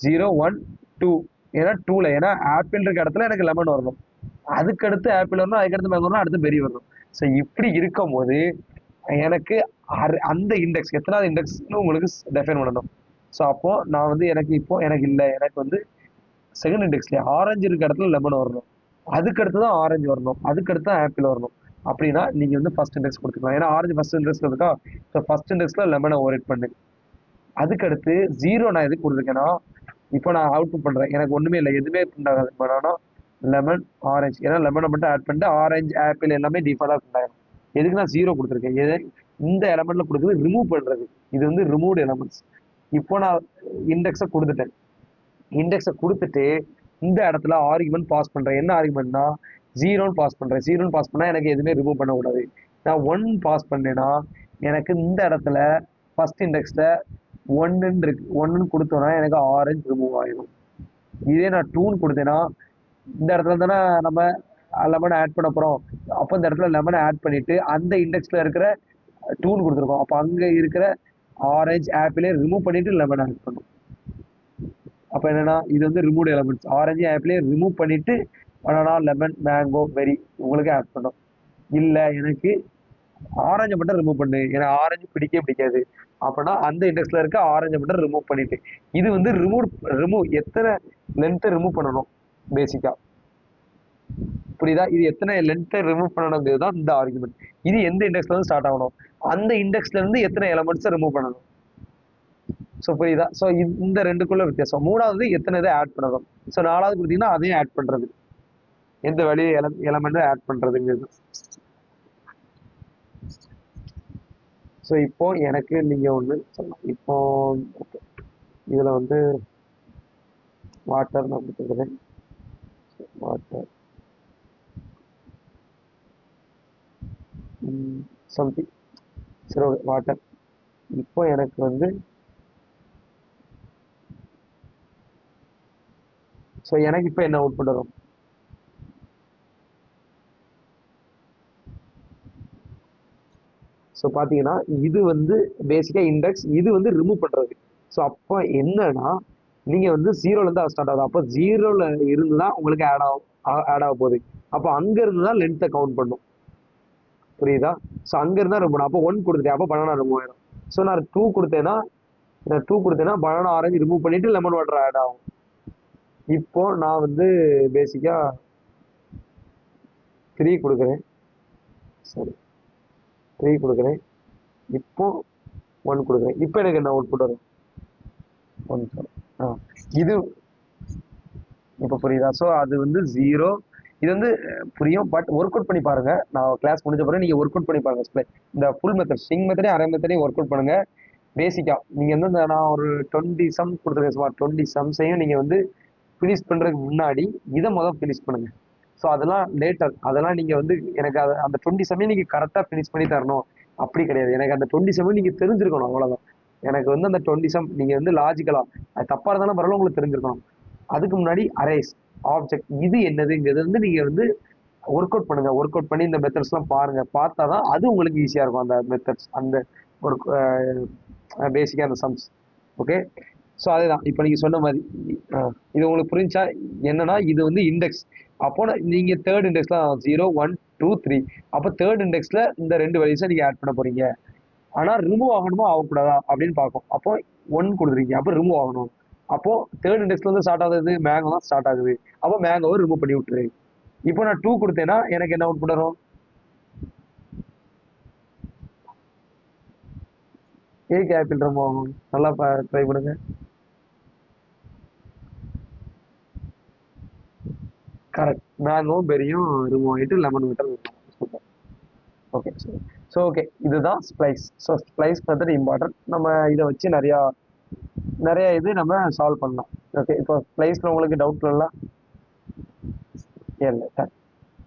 0 1 2. ஏன்னா டூல, ஏன்னா ஆப்பிள் இருக்க இடத்துல எனக்கு லெமன் வரணும், அதுக்கடுத்து ஆப்பிள் வரணும், அதுக்கடுத்து மேங்கோ வரணும், அடுத்து பெரி வரணும். ஸோ இப்படி இருக்கும் போது எனக்கு அந்த இண்டெக்ஸ் எத்தனாவது இண்டெக்ஸ்னு உங்களுக்கு டெஃபைன் பண்ணணும். ஸோ அப்போ நான் வந்து எனக்கு இப்போ எனக்கு இல்லை, எனக்கு வந்து செகண்ட் இண்டெக்ஸ்ல ஆரஞ்சு இருக்க இடத்துல லெமன் வரணும், அதுக்கடுத்து தான் ஆரஞ்சு வரணும், அதுக்கடுத்து தான் ஆப்பிள் வரணும். அப்படின்னா நீங்க வந்து ஃபர்ஸ்ட் இண்டெக்ஸ் கொடுத்துக்கலாம். ஏன்னா ஆரஞ்சு ஃபர்ஸ்ட் இண்டெக்ஸ்ல இருக்கா. ஸோ ஃபர்ஸ்ட் இண்டெக்ஸ்ல லெமனை ஓவரேட் பண்ணு. அதுக்கடுத்து ஜீரோ நான் எதுக்கு கொடுத்துருக்கேன்னா, இப்போ நான் அவுட்புட் பண்றேன், எனக்கு ஒண்ணுமே இல்லை, எதுவுமே பிரிண்ட் ஆகாது. பட் ஆனால் லெமன் ஆரஞ்சு, ஏன்னா லெமனை மட்டும் ஆட் பண்ணிட்டு ஆரஞ்சு ஆப்பிள் எல்லாமே டிஃபால்ட்டாக பிரிண்ட் ஆகும். எதுக்கு நான் ஜீரோ கொடுத்துருக்கேன்? இந்த எலமெண்ட்ல கொடுக்குறது ரிமூவ் பண்றது. இது வந்து ரிமூவ்டு எலமெண்ட்ஸ். இப்போ நான் இண்டெக்ஸை கொடுத்துட்டேன். இண்டெக்ஸை கொடுத்துட்டு இந்த இடத்துல ஆர்குமெண்ட் பாஸ் பண்றேன். என்ன ஆர்குமெண்ட்னா ஜீரோன்னு பாஸ் பண்றேன். ஜீரோன்னு பாஸ் பண்ணா எனக்கு எதுவுமே ரிமூவ் பண்ணக்கூடாது. நான் ஒன் பாஸ் பண்ணேன்னா எனக்கு இந்த இடத்துல ஃபர்ஸ்ட் இண்டெக்ஸ்ல ஒன்னுன்னு இருக்கு, ஒன்னுன்னு கொடுத்தோன்னா எனக்கு ஆரஞ்சு ரிமூவ் ஆயிடும். இதே நான் டூன்னு கொடுத்தேன்னா இந்த இடத்துல தானே நம்ம லெமனை ஆட் பண்ண போறோம். அப்போ இந்த இடத்துல லெமனை ஆட் பண்ணிட்டு அந்த இண்டெக்ஸ்ல இருக்கிற டூன்னு கொடுத்துருக்கோம், அப்போ அங்க இருக்கிற ஆரஞ்சு ஆப்பிளே ரிமூவ் பண்ணிட்டு லெமன் ஆட் பண்ணும். அப்போ என்னன்னா இது வந்து ரிமூவ் எலமெண்ட்ஸ். ஆரஞ்சு ஆப்பிளே ரிமூவ் பண்ணிட்டு பனானா லெமன் மேங்கோ பெரி உங்களுக்கு ஆட் பண்ணும். இல்லை எனக்கு ஆரஞ்சை மட்டும் ரிமூவ் பண்ணு, எனக்கு ஆரஞ்சு பிடிக்கவே பிடிக்காது அப்படின்னா அந்த இண்டெக்ஸ்ல இருக்க ஆரஞ்சை மட்டும் ரிமூவ் பண்ணிட்டு இது வந்து ரிமூவ் எத்தனை லென்த்தை ரிமூவ் பண்ணணும் பேசிக்கா. புரியுதா? இது எத்தனை லென்த்தை ரிமூவ் பண்ணணுங்கிறது தான் இந்த ஆர்குமெண்ட். இது எந்த இண்டெக்ஸ்ல இருந்து ஸ்டார்ட் ஆகணும், அந்த இண்டெக்ஸ்ல இருந்து எத்தனை எலமெண்ட்ஸை ரிமூவ் பண்ணணும். ஸோ புரியுதா? ஸோ இந்த ரெண்டுக்குள்ள வித்தியாசம். மூணாவது எத்தனை இதை ஆட் பண்ணணும். ஸோ நாலாவது கொடுத்தீங்கன்னா அதையும் ஆட் பண்றது, எந்த வழி எலமெண்ட் ஆட் பண்றதுங்கிறது. ஸோ இப்போ எனக்கு நீங்க ஒன்று சொல்லலாம். இப்போ okay. இதுல வந்து வாட்டர் நான் கொடுத்துக்கிறேன். வாட்டர் சம்திங், சரி ஓகே வாட்டர். இப்போ எனக்கு வந்து ஸோ எனக்கு இப்போ என்ன அவுட்புட் வரும்? ஸோ பார்த்தீங்கன்னா இது வந்து பேசிக்கா இண்டெக்ஸ், இது வந்து ரிமூவ் பண்றது. ஸோ அப்போ என்னன்னா நீங்க வந்து ஜீரோலேருந்து அதை ஸ்டார்ட் ஆகுது. அப்போ ஜீரோல இருந்து தான் உங்களுக்கு ஆட் ஆக போகுது. அப்போ அங்க இருந்து தான் லென்த்தை கவுண்ட் பண்ணும். புரியுதா? ஸோ அங்க இருந்தா ரிமூவ். அப்போ ஒன் கொடுத்துட்டேன், அப்போ பனானா ரிமூவ் ஆயிடும். ஸோ நான் டூ கொடுத்தேன்னா பனானா ஆரஞ்சு ரிமூவ் பண்ணிட்டு லெமன் வாட்டர் ஆட் ஆகும். இப்போ நான் வந்து பேசிக்கா த்ரீ கொடுக்குறேன். சரி, த்ரீ கொடுக்குறேன். இப்போ ஒன் கொடுக்குறேன். இப்போ எனக்கு என்ன அவுட்புட் வரும்? ஒன். ஆ இது இப்போ புரியுதா? ஸோ அது வந்து ஜீரோ. இது வந்து புரியும், பட் ஒர்க் அவுட் பண்ணி பாருங்க. நான் கிளாஸ் முடிஞ்ச பிறகு நீங்க ஒர்க் அவுட் பண்ணி பாருங்க. இந்த ஃபுல் மெத்தட் ஸ்ட்ரிங் மெத்தடே அரை மெத்தடையும் ஒர்க் அவுட் பண்ணுங்க. பேசிக்கா நீங்க வந்து நான் ஒரு 20 சம் கொடுத்துருக்கேன். சுமார் 20 சம்ஸையும் நீங்க வந்து ஃபினிஷ் பண்றதுக்கு முன்னாடி இதை முதல் ஃபினிஷ் பண்ணுங்க. ஸோ அதெல்லாம் லேட்டர், அதெல்லாம் நீங்க வந்து எனக்கு அந்த 20 சமயம் நீங்க கரெக்டாக ஃபினிஷ் பண்ணி தரணும் அப்படி கிடையாது. எனக்கு அந்த 20 சமயம் நீங்க தெரிஞ்சிருக்கணும், அவ்வளவுதான். எனக்கு வந்து அந்த 20 சம் நீங்க வந்து லாஜிக்கலா அது தப்பா இருந்தாலும் பரவாயில்ல உங்களுக்கு தெரிஞ்சிருக்கணும். அதுக்கு முன்னாடி அரேஸ் ஆப்ஜெக்ட் இது என்னதுங்கிறது வந்து நீங்க வந்து ஒர்க் அவுட் பண்ணுங்க. ஒர்க் அவுட் பண்ணி இந்த மெத்தட்ஸ்லாம் பாருங்க. பார்த்தாதான் அது உங்களுக்கு ஈஸியா இருக்கும். அந்த மெத்தட்ஸ் அந்த ஒரு பேசிக்கா அந்த சம்ஸ். ஓகே. ஸோ அதுதான் இப்போ நீங்க சொன்ன மாதிரி இது உங்களுக்கு புரிஞ்சா என்னன்னா இது வந்து இண்டெக்ஸ். அப்போ நீங்க தேர்ட் இண்டெக்ஸ்லாம் 0 1 2 3. அப்போ தேர்ட் இண்டெக்ஸ்ல இந்த ரெண்டு வேல்யூஸை நீங்க ஆட் பண்ண போறீங்க. ஆனா ரிமூவ் ஆகணுமா ஆகக்கூடாதா அப்படின்னு பார்க்கும். அப்போ 1 கொடுக்குறீங்க, அப்போ ரிமூவ் ஆகணும். அப்போ தேர்ட் இண்டெக்ஸ்ல இருந்து ஸ்டார்ட் ஆகுது மேங்கோ தான் ஸ்டார்ட் ஆகுது. அப்போ மேங்கோவை ரிமூவ் பண்ணி விட்டுரு. இப்போ நான் 2 கொடுத்தேன்னா எனக்கு என்ன அவுட்புட் வரும்? ஏக்கு ஆப்பிள் ரிமூவ் ஆகும். நல்லா ட்ரை பண்ணுங்க. கரெக்ட். மேங்கோவும் பெரியும் ரிமூவ் ஆகிட்டு லெமன் விட்டர். சூப்பர். ஓகே. ஸோ ஓகே, இதுதான் splice. So splice method important. நம்ம இதை வச்சு நிறையா நிறைய இது நம்ம சால்வ் பண்ணலாம். ஓகே, இப்போ ஸ்ப்ளைஸில் உங்களுக்கு டவுட் இல்லைல்ல? இல்லை.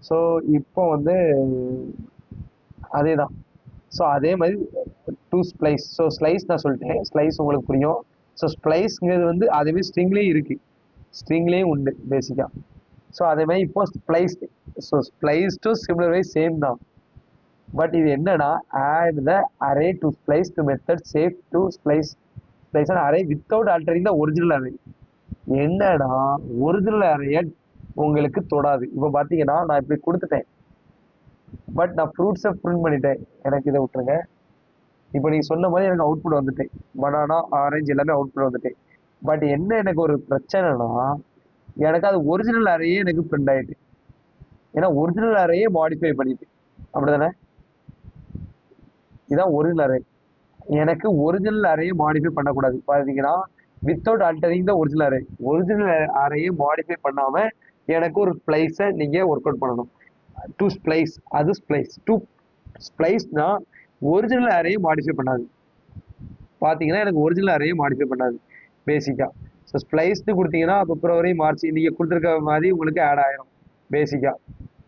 ஸோ இப்போ வந்து அதே தான். ஸோ அதே மாதிரி டூ ஸ்ப்ளைஸ். ஸோ ஸ்லைஸ் நான் சொல்லிட்டேன், ஸ்லைஸ் உங்களுக்கு புரியும். ஸோ ஸ்ப்ளைஸ்ங்கிறது வந்து அதேமாதிரி ஸ்ட்ரிங்லேயும் இருக்கு, ஸ்ட்ரிங்லேயும் உண்டு பேசிக்காக. ஸோ அதே மாதிரி இப்போ splice. So splice to similar wise same தான். பட் இது என்னன்னா add the array to splice to method safe to splice splice array without altering the original array. என்னன்னா ஒரிஜினல் அரேய உங்களுக்கு தொடாது. இப்போ பார்த்தீங்கன்னா நான் இப்படி கொடுத்துட்டேன், பட் நான் ஃப்ரூட்ஸை பிரிண்ட் பண்ணிட்டேன். எனக்கு இதை விட்டுருங்க. இப்போ நீங்க சொன்ன மாதிரி எனக்கு அவுட்புட் வந்துட்டேன், பனானா ஆரஞ்சு எல்லாமே அவுட்புட் வந்துட்டேன். பட் என்ன எனக்கு ஒரு பிரச்சனைனா எனக்கு அது ஒரிஜினல் அறையே எனக்கு பிரிண்ட் ஆயிட்டு. ஏன்னா ஒரிஜினல் அறையே மாடிஃபை பண்ணிட்டு. அப்படிதானே? இதான் ஒரிஜினல் அரே. எனக்கு ஒரிஜினல் அறையை மாடிஃபை பண்ணக்கூடாது. பார்த்தீங்கன்னா without altering the original array. Original அறையை மாடிஃபை பண்ணாம எனக்கு ஒரு ஸ்ப்ளைஸை நீங்க ஒர்க் அவுட் பண்ணணும். டூ ஸ்ப்ளைஸ், அது ஸ்ப்ளைஸ். டூ ஸ்ப்ளைஸ்னா ஒரிஜினல் அறையை மாடிஃபை பண்ணாது. பார்த்தீங்கன்னா எனக்கு ஒரிஜினல் அறையை மாடிஃபை பண்ணாது பேசிக்கா. ஸோ ஸ்ப்ளைஸ்டு கொடுத்தீங்கன்னா பிப்ரவரி மார்ச் நீங்கள் கொடுத்துருக்க மாதிரி உங்களுக்கு ஆட் ஆயிரும் பேசிக்கா.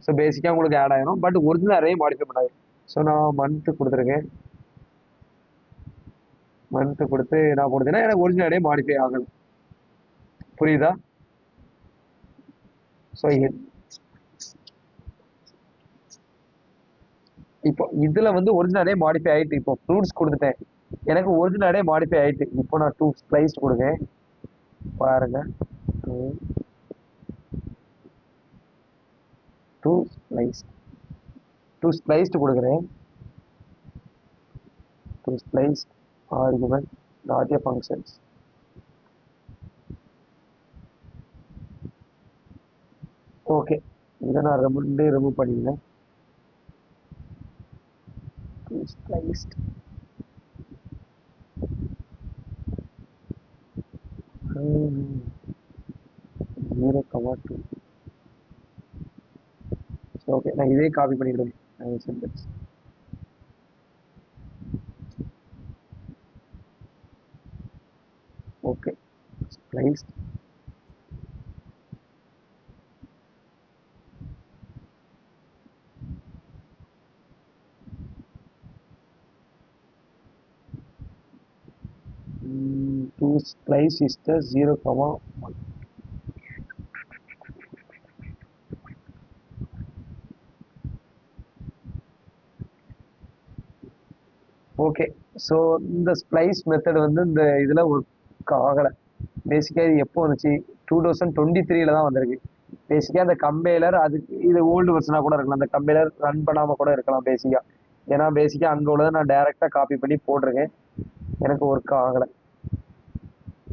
ஸோ பேசிக்காக உங்களுக்கு ஆட் ஆயிரும், பட் ஒரிஜினல் அறையை மாடிஃபை பண்ணாது. ஸோ நான் மந்த்து கொடுத்துருக்கேன். மந்த்து கொடுத்து நான் கொடுத்தேன்னா எனக்கு ஒரிஜினல் அறையை மாடிஃபை ஆகணும். புரியுதா? ஸோ இப்போ இதுல வந்து ஒரிஜினலே மாடிஃபை ஆயிட்டு. இப்போ ஃப்ரூட்ஸ் கொடுத்துட்டேன், எனக்கு ஒரிஜினலே மாடிஃபை ஆயிட்டு. இப்போ நான் டூ ஸ்ப்ளைஸ் கொடுங்க பாருங்க. டூ ஸ்ப்ளைஸ், டூ ஸ்ப்ளைஸ்டு கொடுக்குறேன். To splice argument not a functions. Okay, இதை நான் ரிமூவ் பண்ணிடுறேன். டூ ஸ்ப்ளைஸ்ட் 0,2. ஓகே, நான் இதே காப்பி பண்ணிடுறேன் sentence. Okay, spliced to splice is the 0,1. Okay. So இந்த ஸ்ப்ளைஸ் மெத்தட் வந்து இந்த இதில் ஒர்க் ஆகலை. பேசிக்காக இது எப்போ வந்துச்சு? 2023 தான் வந்திருக்கு. பேசிக்காக அந்த கம்பைலர் அதுக்கு இது ஓல்டு வெர்ஷனாக கூட இருக்கலாம். அந்த கம்பைலர் ரன் பண்ணாமல் கூட இருக்கலாம் பேசிக்காக. ஏன்னா பேசிக்காக அங்கே உள்ளதை நான் டைரெக்டாக காப்பி பண்ணி போட்டிருக்கேன், எனக்கு ஒர்க் ஆகலை.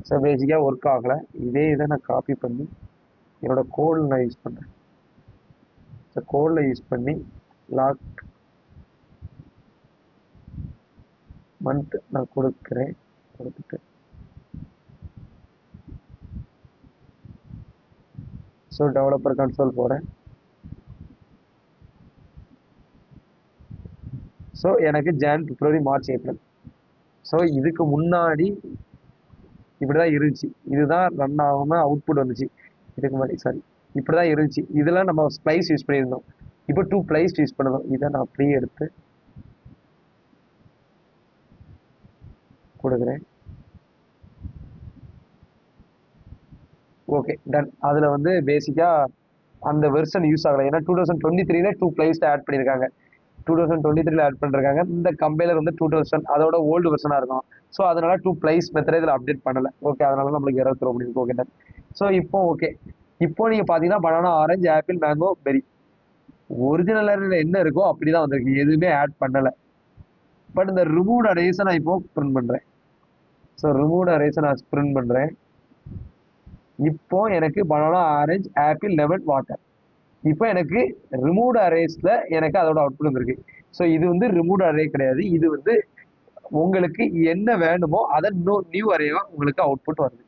ஸோ பேசிக்காக ஒர்க் ஆகலை. இதே இதை நான் காப்பி பண்ணி என்னோட கோடில் நான் யூஸ் பண்ணுறேன். ஸோ கோடில் யூஸ் பண்ணி லாக் மந்த் நான் கொடுக்குறேன். கொடுத்துட்டு ஸோ டெவலப்பர் கன்சோல் போகிறேன். ஸோ எனக்கு ஜான், பிப்ரவரி, மார்ச், ஏப்ரல். ஸோ இதுக்கு முன்னாடி இப்படிதான் இருந்துச்சு. இதுதான் ரன் ஆகாமல் அவுட்புட் வந்துச்சு. இதுக்கு முன்னாடி சாரி இப்படிதான் இருந்துச்சு. இதெல்லாம் நம்ம ஸ்ப்ளைஸ் யூஸ் பண்ணியிருந்தோம். இப்போ டூ ஸ்ப்ளைஸ் யூஸ் பண்ணணும். இதை நான் அப்படியே எடுத்து கொடுக்குறேன். Okay done. அதில் வந்து பேசிக்காக அந்த வெர்ஷன் யூஸ் ஆகலை. ஏன்னா 2023 டூ பிளேஸ்ட் ஆட் பண்ணியிருக்காங்க. 2023 ஆட் பண்ணிருக்காங்க. இந்த கம்பைலர் வந்து 2000 அதோட ஓல்டு வெர்ஷனாக இருக்கும். ஸோ அதனால டூ பிளேஸ் மெத்தட் இதில் அப்டேட் பண்ணலை. ஓகே, அதனால நம்மளுக்கு எரர் த்ரோ பண்ணிருக்கு. Okay done. ஸோ இப்போ ஓகே, இப்போ நீங்கள் பார்த்தீங்கன்னா பனானா, ஆரஞ்சு, ஆப்பிள், மேங்கோ, பெரி ஒரிஜினல் என்ன இருக்கோ அப்படிதான் வந்திருக்கு. எதுவுமே ஆட் பண்ணலை. பட் இந்த ரிமூவ் அரேஸை நான் இப்போ பிரிண்ட் பண்ணுறேன். ஸோ ரிமூவ் அரேஸை நான் பிரிண்ட் பண்ணுறேன். இப்போ எனக்கு banana, orange, apple, lemon, water. இப்போ எனக்கு ரிமூவ் அரேஸ்ல எனக்கு அதோட அவுட்புட் வந்திருக்கு. ஸோ இது வந்து ரிமூவ் அரே கிடையாது. இது வந்து உங்களுக்கு என்ன வேணுமோ அதை நியூ அரேவா உங்களுக்கு அவுட்புட் வருது.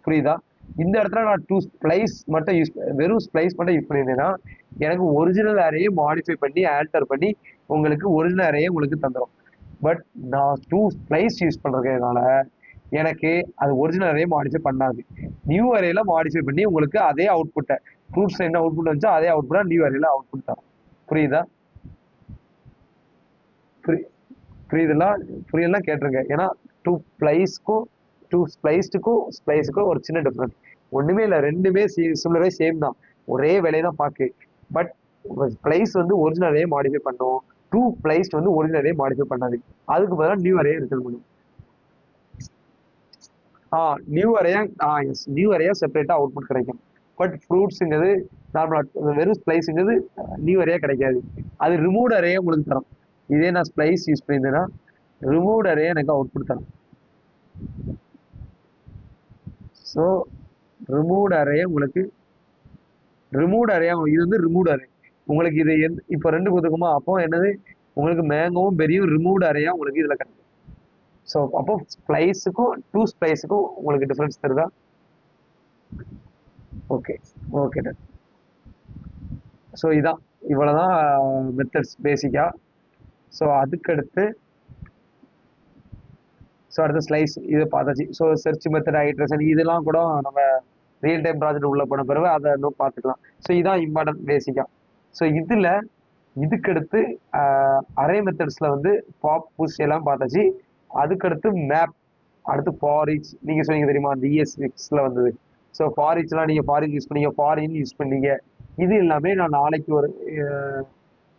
புரியுதா? இந்த இடத்துல நான் டூ ஸ்ப்ளைஸ் மட்டும் வெறும் ஸ்ப்ளைஸ் மட்டும் யூஸ் பண்ணியிருந்தேன்னா எனக்கு ஒரிஜினல் அரேயை மாடிஃபை பண்ணி ஆல்டர் பண்ணி உங்களுக்கு ஒரிஜினல் அரேயை உங்களுக்கு தந்துடும். பட் நான் டூ ஸ்ப்ளைஸ் யூஸ் பண்ணுறதுனால எனக்கு அது ஒரிஜினல் அரே மாடிஃபை பண்ணாது. நியூ அரேல மாடிஃபை பண்ணி உங்களுக்கு அதே அவுட்புட்டை ஃப்ரூட்ஸ் என்ன அவுட்புட் வந்துச்சோ அதே அவுட்புட்டா நியூ அரேல அவுட்புட் தரும். புரியுதா? புரியுதெல்லாம் புரியலாம் கேட்டிருங்க. ஏன்னா டூ ஸ்ப்ளைஸ்க்கும் ஸ்ப்ளைஸுக்கும் ஒரு சின்ன டிஃப்ரெண்ட். ஒண்ணுமே இல்லை, ரெண்டுமே சிமிலரே சேம் தான், ஒரே வேலையை தான் பார்க்கு. பட் ஸ்ப்ளைஸ் வந்து ஒரிஜினலே மாடிஃபை பண்ணும், டூ ஸ்ப்ளைஸ் வந்து ஒரிஜினலே மாடிஃபை பண்ணாது. அதுக்கு பதிலாக நியூ அரே ரிட்டர்ன் பண்ணும். நியூ அரேயா செப்பரேட்டா அவுட்புட் கிடைக்கும். பட் ஃப்ரூட்ஸுங்கிறது நார்மலா வெறும் ஸ்ப்ளைஸுங்கிறது நியூ அரேயா கிடைக்காது. அது ரிமூவ் அரேயா உங்களுக்கு தரும். இதே நான் ஸ்ப்ளைஸ் யூஸ் பண்ணியிருந்தேன்னா ரிமூவ் அரே எனக்கு அவுட்புட் தரும். ஸோ ரிமூவ் அரே உங்களுக்கு இது வந்து ரிமூவ் அரே உங்களுக்கு இது இப்போ ரெண்டு கொடுத்துக்குமா, அப்போ என்னது உங்களுக்கு மேங்கோவும் பெரியும் ரிமூவ் அரேயா உங்களுக்கு இதில் கிடைக்கும். ஸோ அப்போ ஸ்ப்ளைஸுக்கும் டூ ஸ்ப்ளைஸுக்கும் உங்களுக்கு டிஃப்ரென்ஸ் தெரியுதா? Okay okay done. ஸோ இதான், இவ்வளோதான் மெத்தட்ஸ் பேசிக்காக. ஸோ அதுக்கடுத்து அடுத்த ஸ்லைஸ் இது பார்த்தாச்சு. ஸோ சர்ச் மெத்தட், ஹைட்ரேஷன் இதெல்லாம் கூட நம்ம ரியல் டைம் ப்ராஜெக்ட் உள்ள போன பிறகு அதை இன்னும் பார்த்துக்கலாம். ஸோ இதான் இம்பார்ட்டன்ட் பேசிக்காக. ஸோ இதில் இதுக்கடுத்து அரே மெத்தட்ஸில் வந்து பாப், புஷ் எல்லாம் பார்த்தாச்சு. அதுக்கடுத்து மேப், அடுத்து ஃபாரிச். நீங்கள் சொன்னீங்க தெரியுமா அந்த ES6ல வந்தது. ஸோ ஃபாரிச்லாம் நீங்கள் ஃபாரின் யூஸ் பண்ணீங்க, ஃபாரின் யூஸ் பண்ணீங்க. இது எல்லாமே நான் நாளைக்கு ஒரு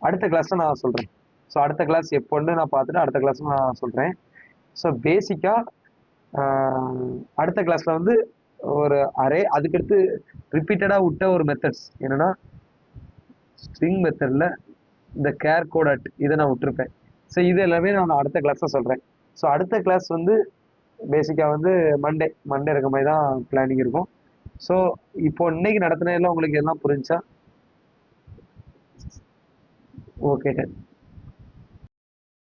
அடுத்த கிளாஸில் நான் சொல்கிறேன். ஸோ அடுத்த கிளாஸ் எப்போன்னு நான் பார்த்துட்டு அடுத்த கிளாஸில் நான் சொல்கிறேன். ஸோ பேசிக்காக அடுத்த கிளாஸில் வந்து ஒரு அரே, அதுக்கடுத்து ரிப்பீட்டடாக விட்ட ஒரு மெத்தட்ஸ் என்னென்னா ஸ்ட்ரிங் மெத்தடில் இந்த கேர் கோடட் இதை நான் விட்டுருப்பேன். ஸோ இது எல்லாமே நான் அடுத்த கிளாஸில் சொல்கிறேன். ஸோ அடுத்த கிளாஸ் வந்து பேசிக்காக வந்து மண்டே இருக்க மாதிரி தான் பிளானிங் இருக்கும். ஸோ இப்போ இன்னைக்கு நடத்தினதெல்லாம் உங்களுக்கு எல்லாம் புரிஞ்சா? ஓகே.